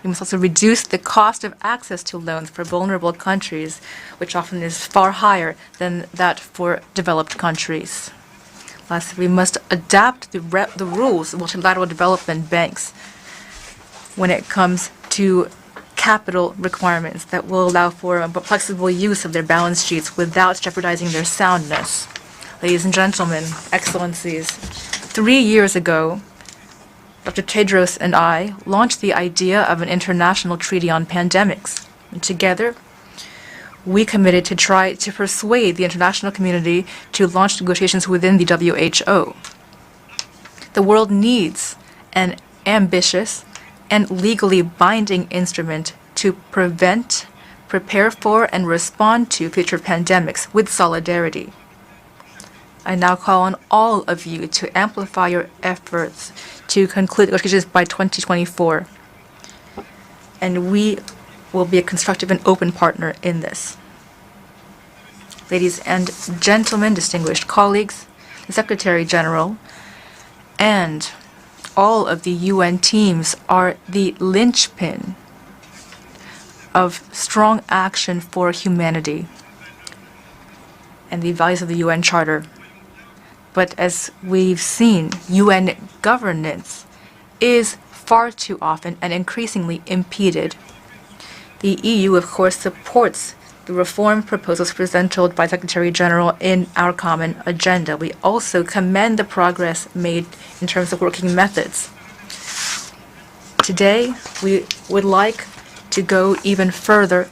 Speaker 9: We must also reduce the cost of access to loans for vulnerable countries, which often is far higher than that for developed countries. Lastly, we must adapt the rules of multilateral development banks when it comes to capital requirements that will allow for a flexible use of their balance sheets without jeopardizing their soundness. Ladies and gentlemen, excellencies, 3 years ago, Dr. Tedros and I launched the idea of an international treaty on pandemics. And together, we committed to try to persuade the international community to launch negotiations within the WHO. The world needs an ambitious and legally binding instrument to prevent, prepare for, and respond to future pandemics with solidarity. I now call on all of you to amplify your efforts to conclude negotiations by 2024. And we will be a constructive and open partner in this. Ladies and gentlemen, distinguished colleagues, the Secretary General and all of the UN teams are the linchpin of strong action for humanity and the values of the UN Charter. But as we've seen, UN governance is far too often and increasingly impeded. The EU, of course, supports the reform proposals presented by Secretary General in our common agenda. We also commend the progress made in terms of working methods. Today, we would like to go even further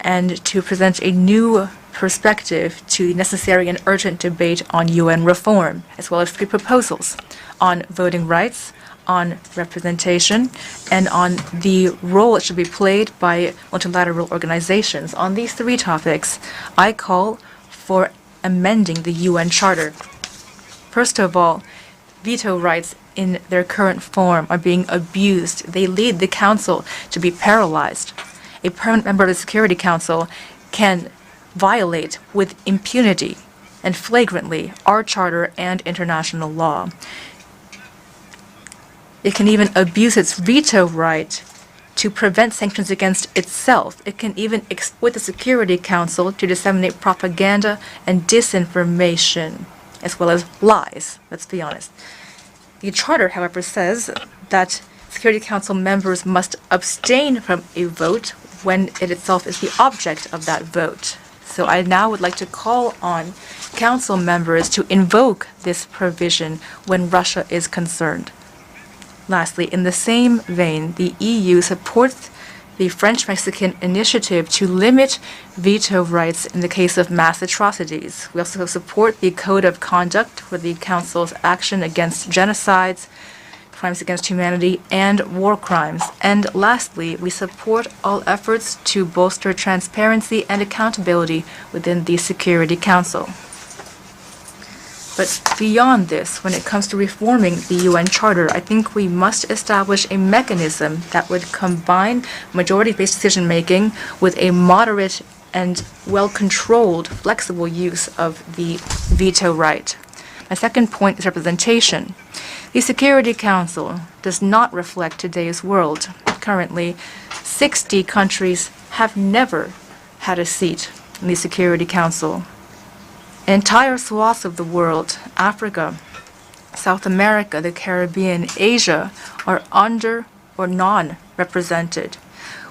Speaker 9: and to present a new perspective to the necessary and urgent debate on UN reform, as well as 3 proposals on voting rights, on representation, and on the role it should be played by multilateral organizations. On these 3 topics, I call for amending the UN Charter. First of all, veto rights in their current form are being abused. They lead the Council to be paralyzed. A permanent member of the Security Council can violate with impunity and flagrantly our Charter and international law. It can even abuse its veto right to prevent sanctions against itself. It can even exploit the Security Council to disseminate propaganda and disinformation, as well as lies, let's be honest. The Charter, however, says that Security Council members must abstain from a vote when it itself is the object of that vote. So I now would like to call on Council members to invoke this provision when Russia is concerned. Lastly, in the same vein, the EU supports the French-Mexican initiative to limit veto rights in the case of mass atrocities. We also support the Code of Conduct for the Council's action against genocides, crimes against humanity, and war crimes. And lastly, we support all efforts to bolster transparency and accountability within the Security Council. But beyond this, when it comes to reforming the UN Charter, I think we must establish a mechanism that would combine majority-based decision-making with a moderate and well-controlled, flexible use of the veto right. My second point is representation. The Security Council does not reflect today's world. Currently, 60 countries have never had a seat in the Security Council. Entire swaths of the world, Africa, South America, the Caribbean, Asia, are under or non-represented.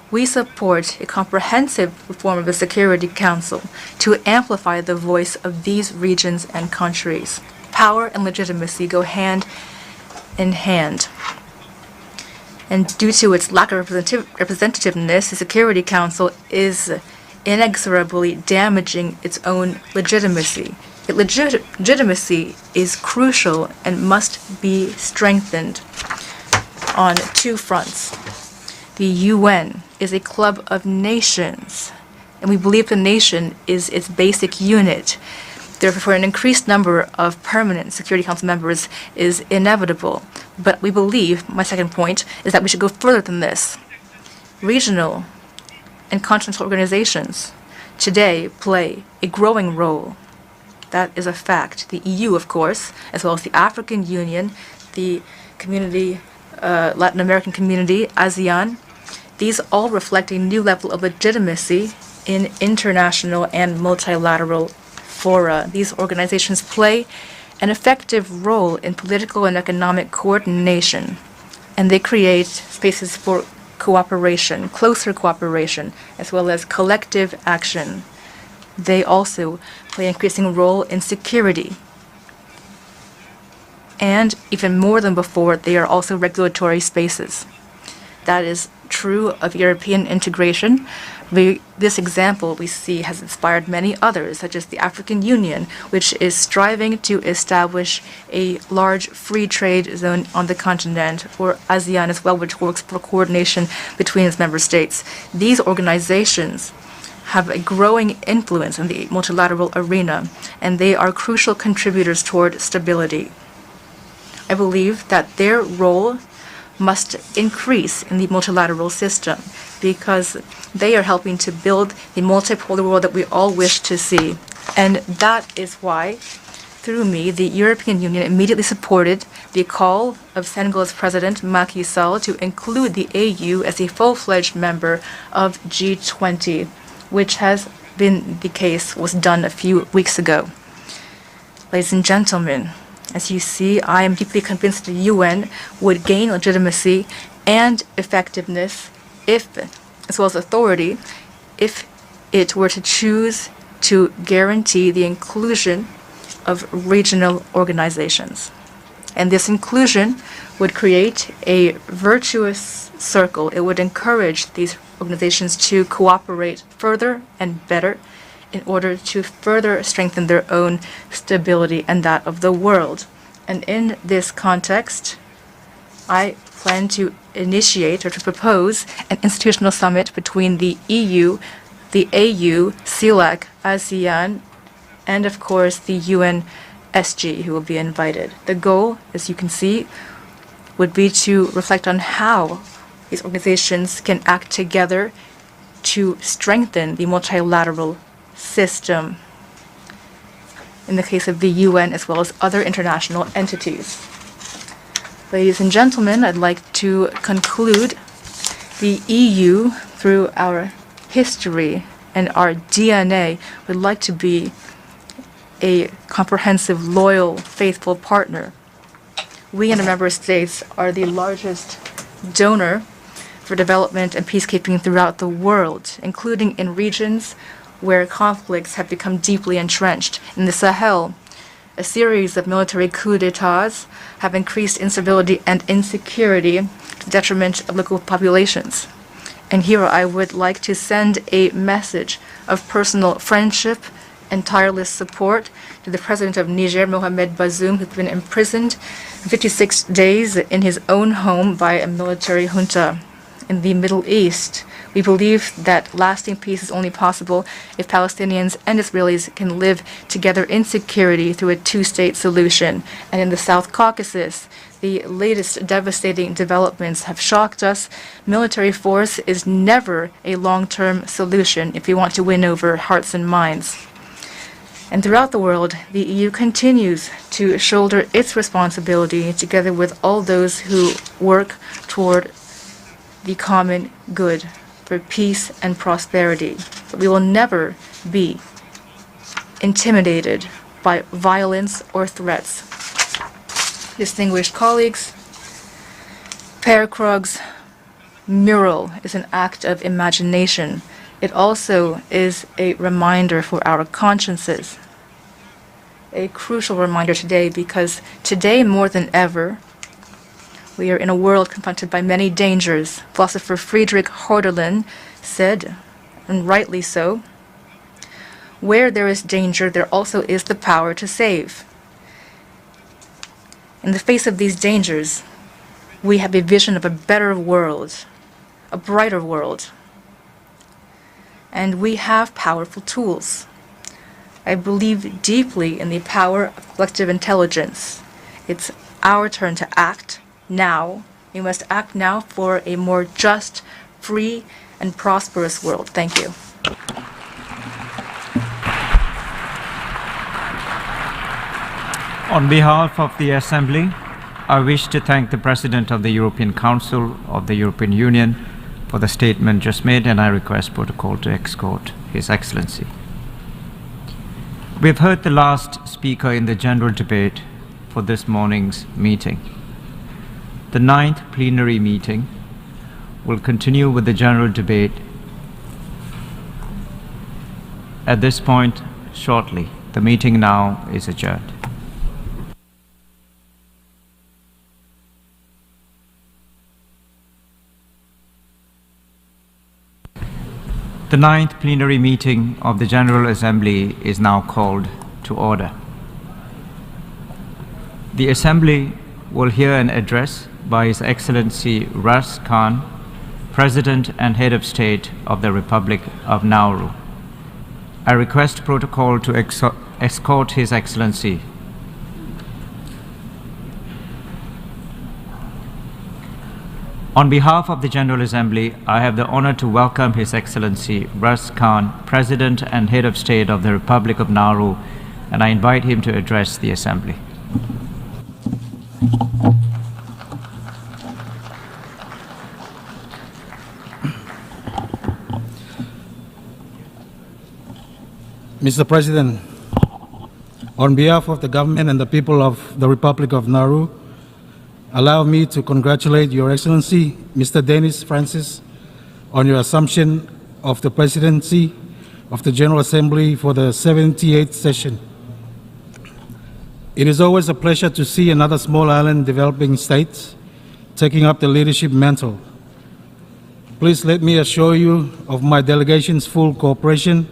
Speaker 9: We support a comprehensive reform of the Security Council to amplify the voice of these regions and countries. Power and legitimacy go hand in hand. And due to its lack of representativeness, the Security Council is inexorably damaging its own legitimacy. Legitimacy is crucial and must be strengthened on 2 fronts. The UN is a club of nations, and we believe the nation is its basic unit. Therefore, an increased number of permanent Security Council members is inevitable. But we believe, my second point, is that we should go further than this. Regional and continental organizations today play a growing role. That is a fact. The EU, of course, as well as the African Union, the community, Latin American community, ASEAN, these all reflect a new level of legitimacy in international and multilateral fora. These organizations play an effective role in political and economic coordination, and they create spaces for cooperation, closer cooperation, as well as collective action. They also play an increasing role in security. And even more than before, they are also regulatory spaces. That is true of European integration. This example we see has inspired many others, such as the African Union, which is striving to establish a large free trade zone on the continent, or ASEAN as well, which works for coordination between its member states. These organizations have a growing influence in the multilateral arena, and they are crucial contributors toward stability. I believe that their role must increase in the multilateral system because they are helping to build the multipolar world that we all wish to see. And that is why, through me, the European Union immediately supported the call of Senegal's President Macky Sall to include the AU as a full-fledged member of G20, which has been the case, was done a few weeks ago. Ladies and gentlemen, as you see, I am deeply convinced the UN would gain legitimacy and effectiveness if, as well as authority, if it were to choose to guarantee the inclusion of regional organizations. And this inclusion would create a virtuous circle. It would encourage these organizations to cooperate further and better in order to further strengthen their own stability and that of the world. And in this context, I plan to initiate or to propose an institutional summit between the EU, the AU, CELAC, ASEAN, and of course the UNSG, who will be invited. The goal, as you can see, would be to reflect on how these organizations can act together to strengthen the multilateral system in the case of the UN as well as other international entities. Ladies and gentlemen, I'd like to conclude the EU through our history and our DNA would like to be a comprehensive, loyal, faithful partner. We and the member states are the largest donor for development and peacekeeping throughout the world, including in regions where conflicts have become deeply entrenched. In the Sahel, a series of military coups d'etats have increased instability and insecurity to the detriment of local populations. And here I would like to send a message of personal friendship and tireless support to the president of Niger, Mohamed Bazoum, who's been imprisoned 56 days in his own home by a military junta. In the Middle East, we believe that lasting peace is only possible if Palestinians and Israelis can live together in security through a two-state solution. And in the South Caucasus, the latest devastating developments have shocked us. Military force is never a long-term solution if we want to win over hearts and minds. And throughout the world, the EU continues to shoulder its responsibility together with all those who work toward the common good for peace and prosperity. But we will never be intimidated by violence or threats. Distinguished colleagues, Per Krog's mural is an act of imagination. It also is a reminder for our consciences. A crucial reminder today because today more than ever, we are in a world confronted by many dangers. Philosopher Friedrich Hölderlin said, and rightly so, where there is danger, there also is the power to save. In the face of these dangers, we have a vision of a better world, a brighter world. And we have powerful tools. I believe deeply in the power of collective intelligence. It's our turn to act now. We must act now for a more just, free, and prosperous world. Thank you.
Speaker 5: On behalf of the Assembly, I wish to thank the President of the European Council of the European Union for the statement just made, and I request protocol to escort His Excellency. We have heard the last speaker in the general debate for this morning's meeting. The 9th plenary meeting will continue with the general debate at this point shortly. The meeting now is adjourned. The 9th plenary meeting of the General Assembly is now called to order. The Assembly will hear an address by His Excellency Ras Khan, President and Head of State of the Republic of Nauru. I request protocol to escort His Excellency. On behalf of the General Assembly, I have the honor to welcome His Excellency Ras Khan, President and Head of State of the Republic of Nauru, and I invite him to address the Assembly.
Speaker 10: Mr. President, on behalf of the government and the people of the Republic of Nauru, allow me to congratulate Your Excellency, Mr. Dennis Francis, on your assumption of the presidency of the General Assembly for the 78th session. It is always a pleasure to see another small island developing state taking up the leadership mantle. Please let me assure you of my delegation's full cooperation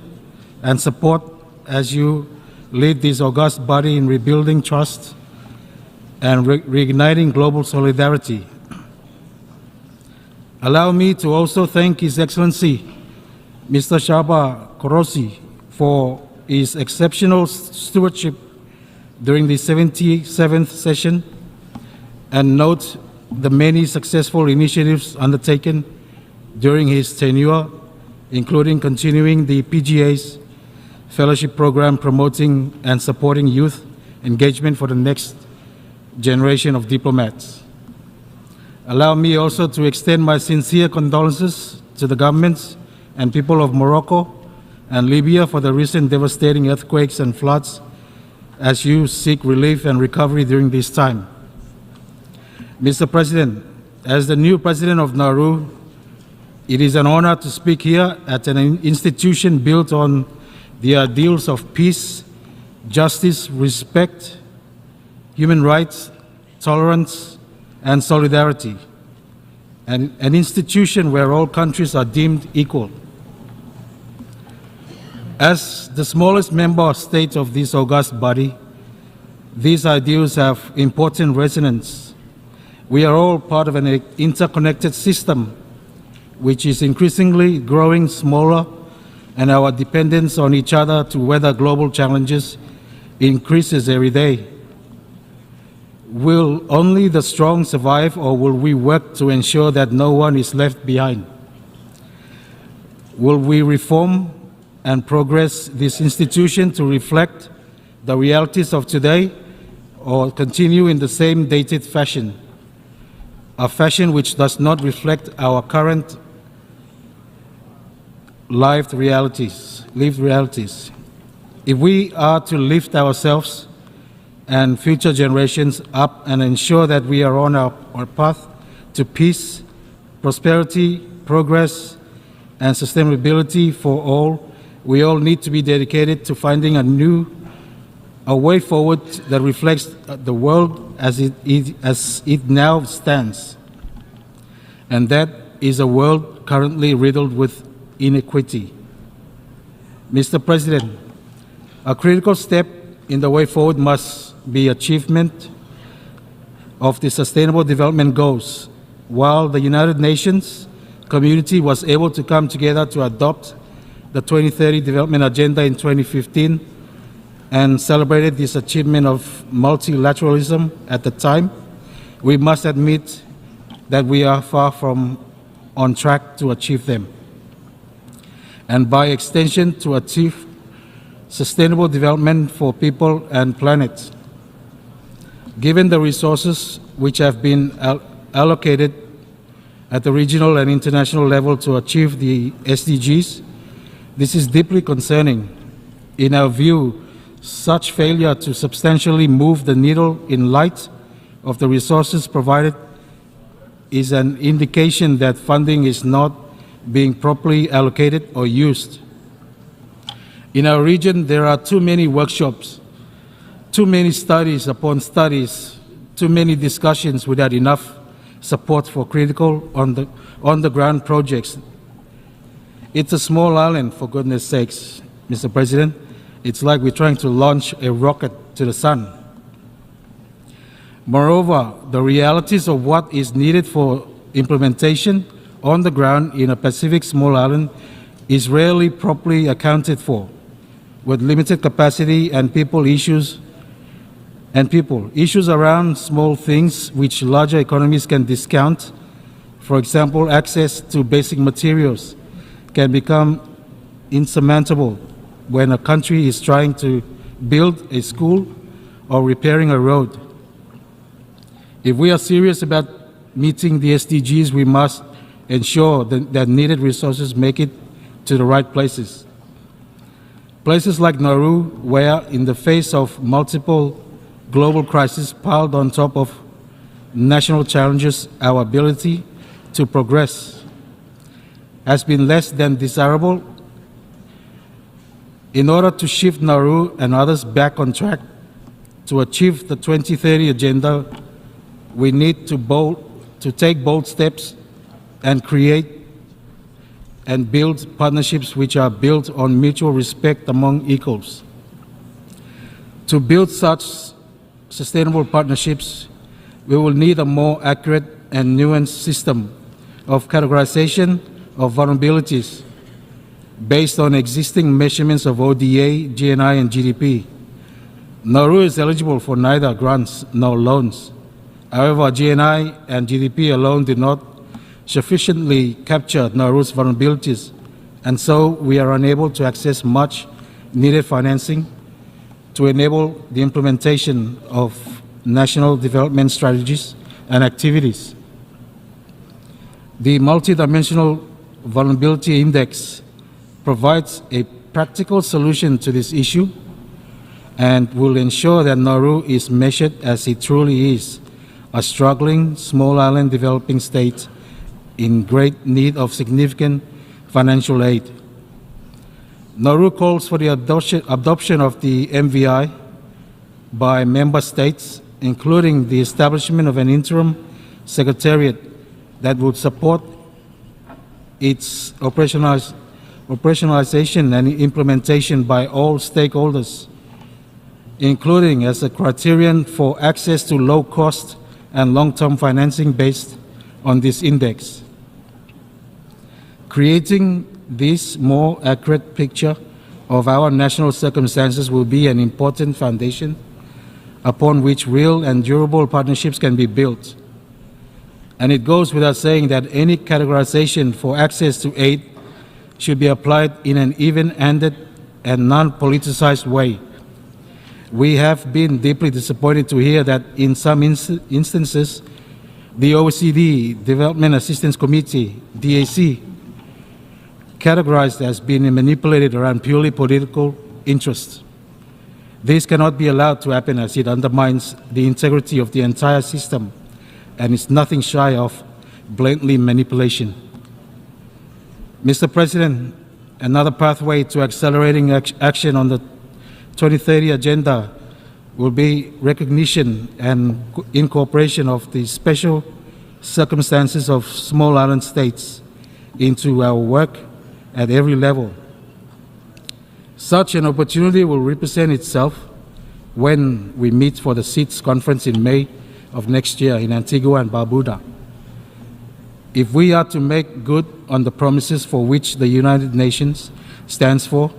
Speaker 10: and support as you lead this august body in rebuilding trust and reigniting global solidarity. Allow me to also thank His Excellency, Mr. Shaba Korosi, for his exceptional stewardship during the 77th session, and note the many successful initiatives undertaken during his tenure, including continuing the PGA's fellowship program promoting and supporting youth engagement for the next generation of diplomats. Allow me also to extend my sincere condolences to the governments and people of Morocco and Libya for the recent devastating earthquakes and floods as you seek relief and recovery during this time. Mr. President, as the new President of Nauru, it is an honor to speak here at an institution built on the ideals of peace, justice, respect, human rights, tolerance, and solidarity, and an institution where all countries are deemed equal. As the smallest member state of this august body, these ideals have important resonance. We are all part of an interconnected system which is increasingly growing smaller, and our dependence on each other to weather global challenges increases every day. Will only the strong survive, or will we work to ensure that no one is left behind? Will we reform and progress this institution to reflect the realities of today, or continue in the same dated fashion, a fashion which does not reflect our current lived realities? If we are to lift ourselves and future generations up and ensure that we are on our path to peace, prosperity, progress, and sustainability for all, we all need to be dedicated to finding a way forward that reflects the world as it now stands. And that is a world currently riddled with inequity. Mr. President, a critical step in the way forward must be achievement of the Sustainable Development Goals. While the United Nations community was able to come together to adopt the 2030 Development Agenda in 2015 and celebrated this achievement of multilateralism at the time, we must admit that we are far from on track to achieve them, and by extension to achieve sustainable development for people and planet. Given the resources which have been allocated at the regional and international level to achieve the SDGs, this is deeply concerning. In our view, such failure to substantially move the needle in light of the resources provided is an indication that funding is not being properly allocated or used. In our region, there are too many workshops, too many studies upon studies, too many discussions without enough support for critical on-the-ground projects. It's a small island, for goodness sakes, Mr. President. It's like we're trying to launch a rocket to the sun. Moreover, the realities of what is needed for implementation on the ground in a Pacific small island is rarely properly accounted for. with limited capacity and issues around small things which larger economies can discount. For example, access to basic materials can become insurmountable when a country is trying to build a school or repairing a road. If we are serious about meeting the SDGs, we must ensure that needed resources make it to the right places. Places like Nauru, where in the face of multiple global crises piled on top of national challenges, our ability to progress has been less than desirable. In order to shift Nauru and others back on track to achieve the 2030 agenda, we need to take bold steps and create and build partnerships which are built on mutual respect among equals. To build such sustainable partnerships, we will need a more accurate and nuanced system of categorization of vulnerabilities based on existing measurements of ODA, GNI, and GDP. Nauru is eligible for neither grants nor loans. However, GNI and GDP alone did not sufficiently capture Nauru's vulnerabilities, and so we are unable to access much needed financing to enable the implementation of national development strategies and activities. The Multidimensional Vulnerability Index provides a practical solution to this issue and will ensure that Nauru is measured as it truly is, a struggling small island developing state in great need of significant financial aid. Nauru calls for the adoption of the MVI by member states, including the establishment of an interim secretariat that would support its operationalization and implementation by all stakeholders, including as a criterion for access to low-cost and long-term financing based on this index. Creating this more accurate picture of our national circumstances will be an important foundation upon which real and durable partnerships can be built. And it goes without saying that any categorization for access to aid should be applied in an even-handed and non-politicized way. We have been deeply disappointed to hear that in some instances, the OECD Development Assistance Committee, DAC, categorized as being manipulated around purely political interests. This cannot be allowed to happen, as it undermines the integrity of the entire system and is nothing shy of blatantly manipulation. Mr. President, another pathway to accelerating action on the 2030 agenda will be recognition and incorporation of the special circumstances of small island states into our work at every level. Such an opportunity will represent itself when we meet for the SEEDS conference in May of next year in Antigua and Barbuda. If we are to make good on the promises for which the United Nations stands for,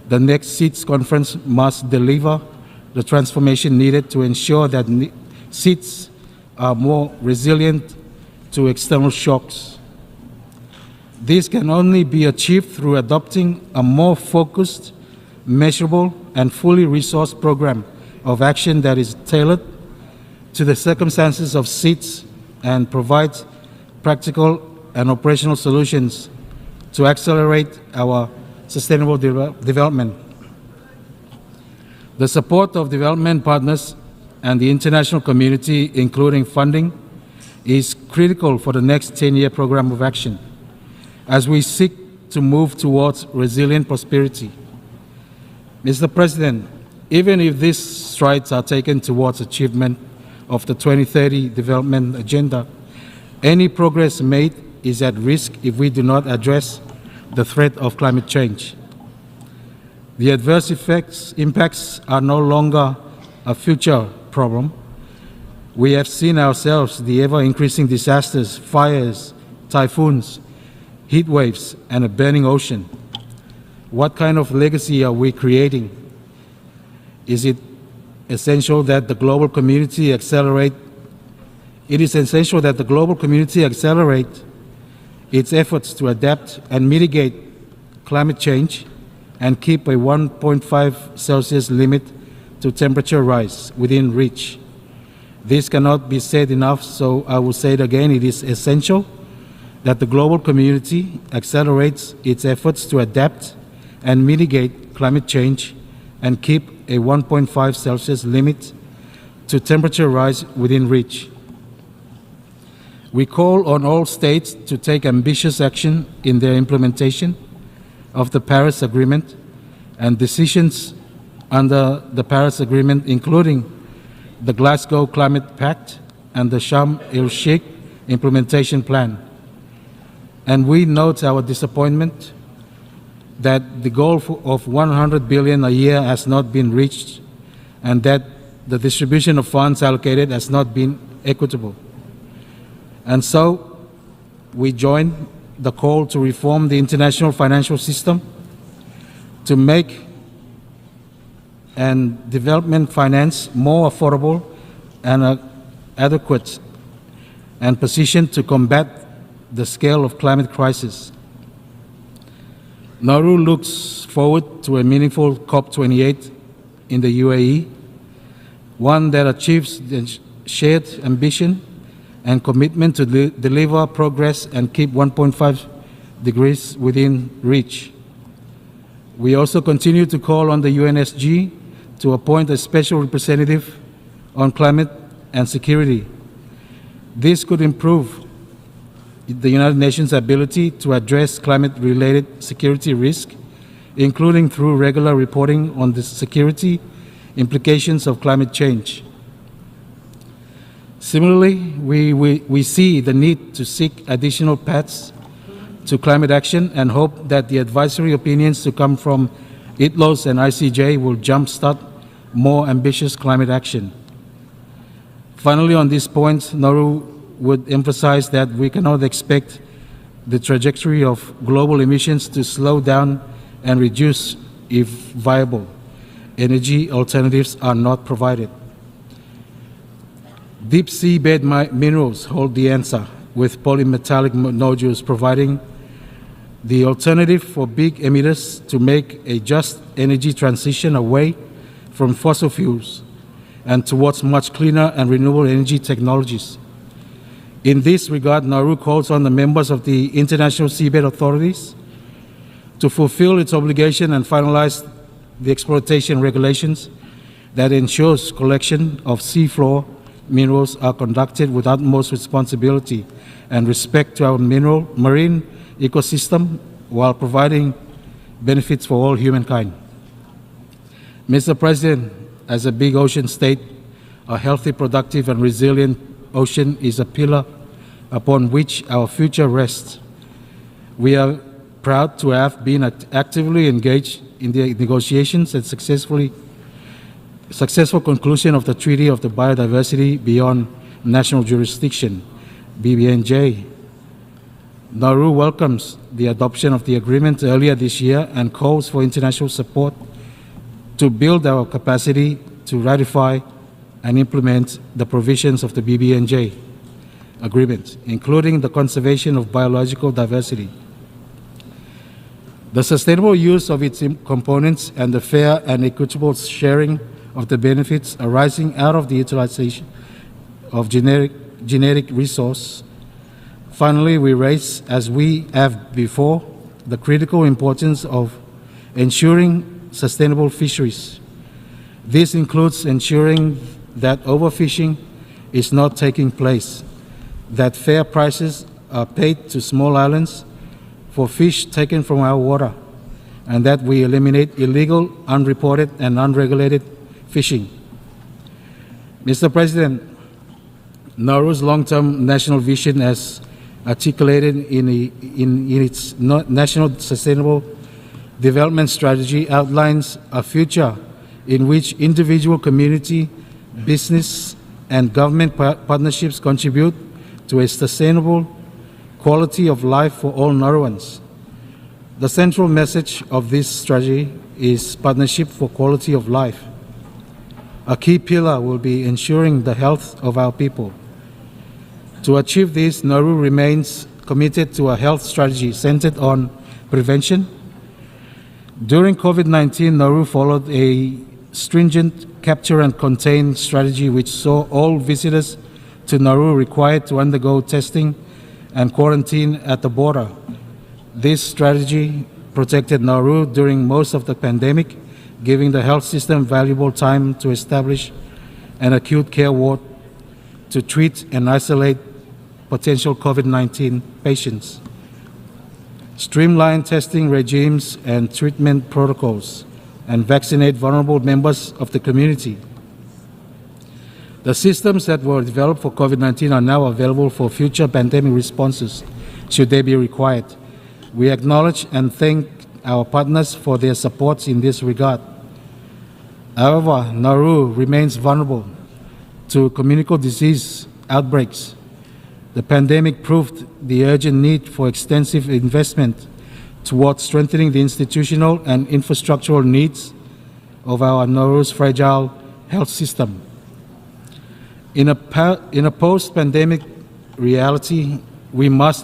Speaker 10: the next SEEDS conference must deliver the transformation needed to ensure that SEEDS are more resilient to external shocks. This can only be achieved through adopting a more focused, measurable, and fully resourced program of action that is tailored to the circumstances of SEEDS and provides practical and operational solutions to accelerate our sustainable development. The support of development partners and the international community, including funding, is critical for the next 10-year program of action as we seek to move towards resilient prosperity. Mr. President, even if these strides are taken towards achievement of the 2030 development agenda, any progress made is at risk if we do not address the threat of climate change. The adverse impacts are no longer a future problem. We have seen ourselves the ever-increasing disasters, fires, typhoons, heat waves, and a burning ocean. What kind of legacy are we creating? Is it essential that the global community accelerate? It is essential that the global community accelerate its efforts to adapt and mitigate climate change and keep a 1.5 Celsius limit to temperature rise within reach. This cannot be said enough, so I will say it again. It is essential that the global community accelerates its efforts to adapt and mitigate climate change and keep a 1.5 Celsius limit to temperature rise within reach. We call on all states to take ambitious action in their implementation of the Paris Agreement and decisions under the Paris Agreement, including the Glasgow Climate Pact and the Sharm el-Sheikh Implementation Plan. And we note our disappointment that the goal of 100 billion a year has not been reached and that the distribution of funds allocated has not been equitable. And so we join the call to reform the international financial system, to make and development finance more affordable and adequate and positioned to combat the scale of climate crisis. Nauru looks forward to a meaningful COP28 in the UAE, one that achieves the shared ambition and commitment to deliver progress and keep 1.5 degrees within reach. We also continue to call on the UNSG to appoint a special representative on climate and security. This could improve the United Nations' ability to address climate-related security risk, including through regular reporting on the security implications of climate change. Similarly, we see the need to seek additional paths to climate action and hope that the advisory opinions to come from ITLOS and ICJ will jumpstart more ambitious climate action. Finally, on this point, Nauru would emphasize that we cannot expect the trajectory of global emissions to slow down and reduce if viable energy alternatives are not provided. Deep seabed minerals hold the answer, with polymetallic nodules providing the alternative for big emitters to make a just energy transition away from fossil fuels and towards much cleaner and renewable energy technologies. In this regard, Nauru calls on the members of the International Seabed Authorities to fulfill its obligation and finalize the exploitation regulations that ensures collection of seafloor minerals are conducted with utmost responsibility and respect to our marine ecosystem while providing benefits for all humankind. Mr. President, as a big ocean state, a healthy, productive, and resilient ocean is a pillar upon which our future rests. We are proud to have been actively engaged in the negotiations and successful conclusion of the Treaty of the Biodiversity Beyond National Jurisdiction, BBNJ. Nauru welcomes the adoption of the agreement earlier this year and calls for international support to build our capacity to ratify and implement the provisions of the BBNJ agreement, including the conservation of biological diversity, the sustainable use of its components, and the fair and equitable sharing of the benefits arising out of the utilization of genetic resource. Finally, we raise, as we have before, the critical importance of ensuring sustainable fisheries. This includes ensuring that overfishing is not taking place, that fair prices are paid to small islands for fish taken from our water, and that we eliminate illegal, unreported, and unregulated fishing. Mr. President, Nauru's long-term national vision, as articulated in its National Sustainable Development Strategy, outlines a future in which individual, community, business, and government partnerships contribute to a sustainable quality of life for all Nauruans. The central message of this strategy is partnership for quality of life. A key pillar will be ensuring the health of our people. To achieve this, Nauru remains committed to a health strategy centered on prevention. During COVID-19, Nauru followed a stringent capture and contain strategy which saw all visitors to Nauru required to undergo testing and quarantine at the border. This strategy protected Nauru during most of the pandemic, giving the health system valuable time to establish an acute care ward to treat and isolate potential COVID-19 patients, streamline testing regimes and treatment protocols, and vaccinate vulnerable members of the community. The systems that were developed for COVID-19 are now available for future pandemic responses, should they be required. We acknowledge and thank our partners for their support in this regard. However, Nauru remains vulnerable to communicable disease outbreaks. The pandemic proved the urgent need for extensive investment towards strengthening the institutional and infrastructural needs of our Nauru's fragile health system. In a post-pandemic reality, we must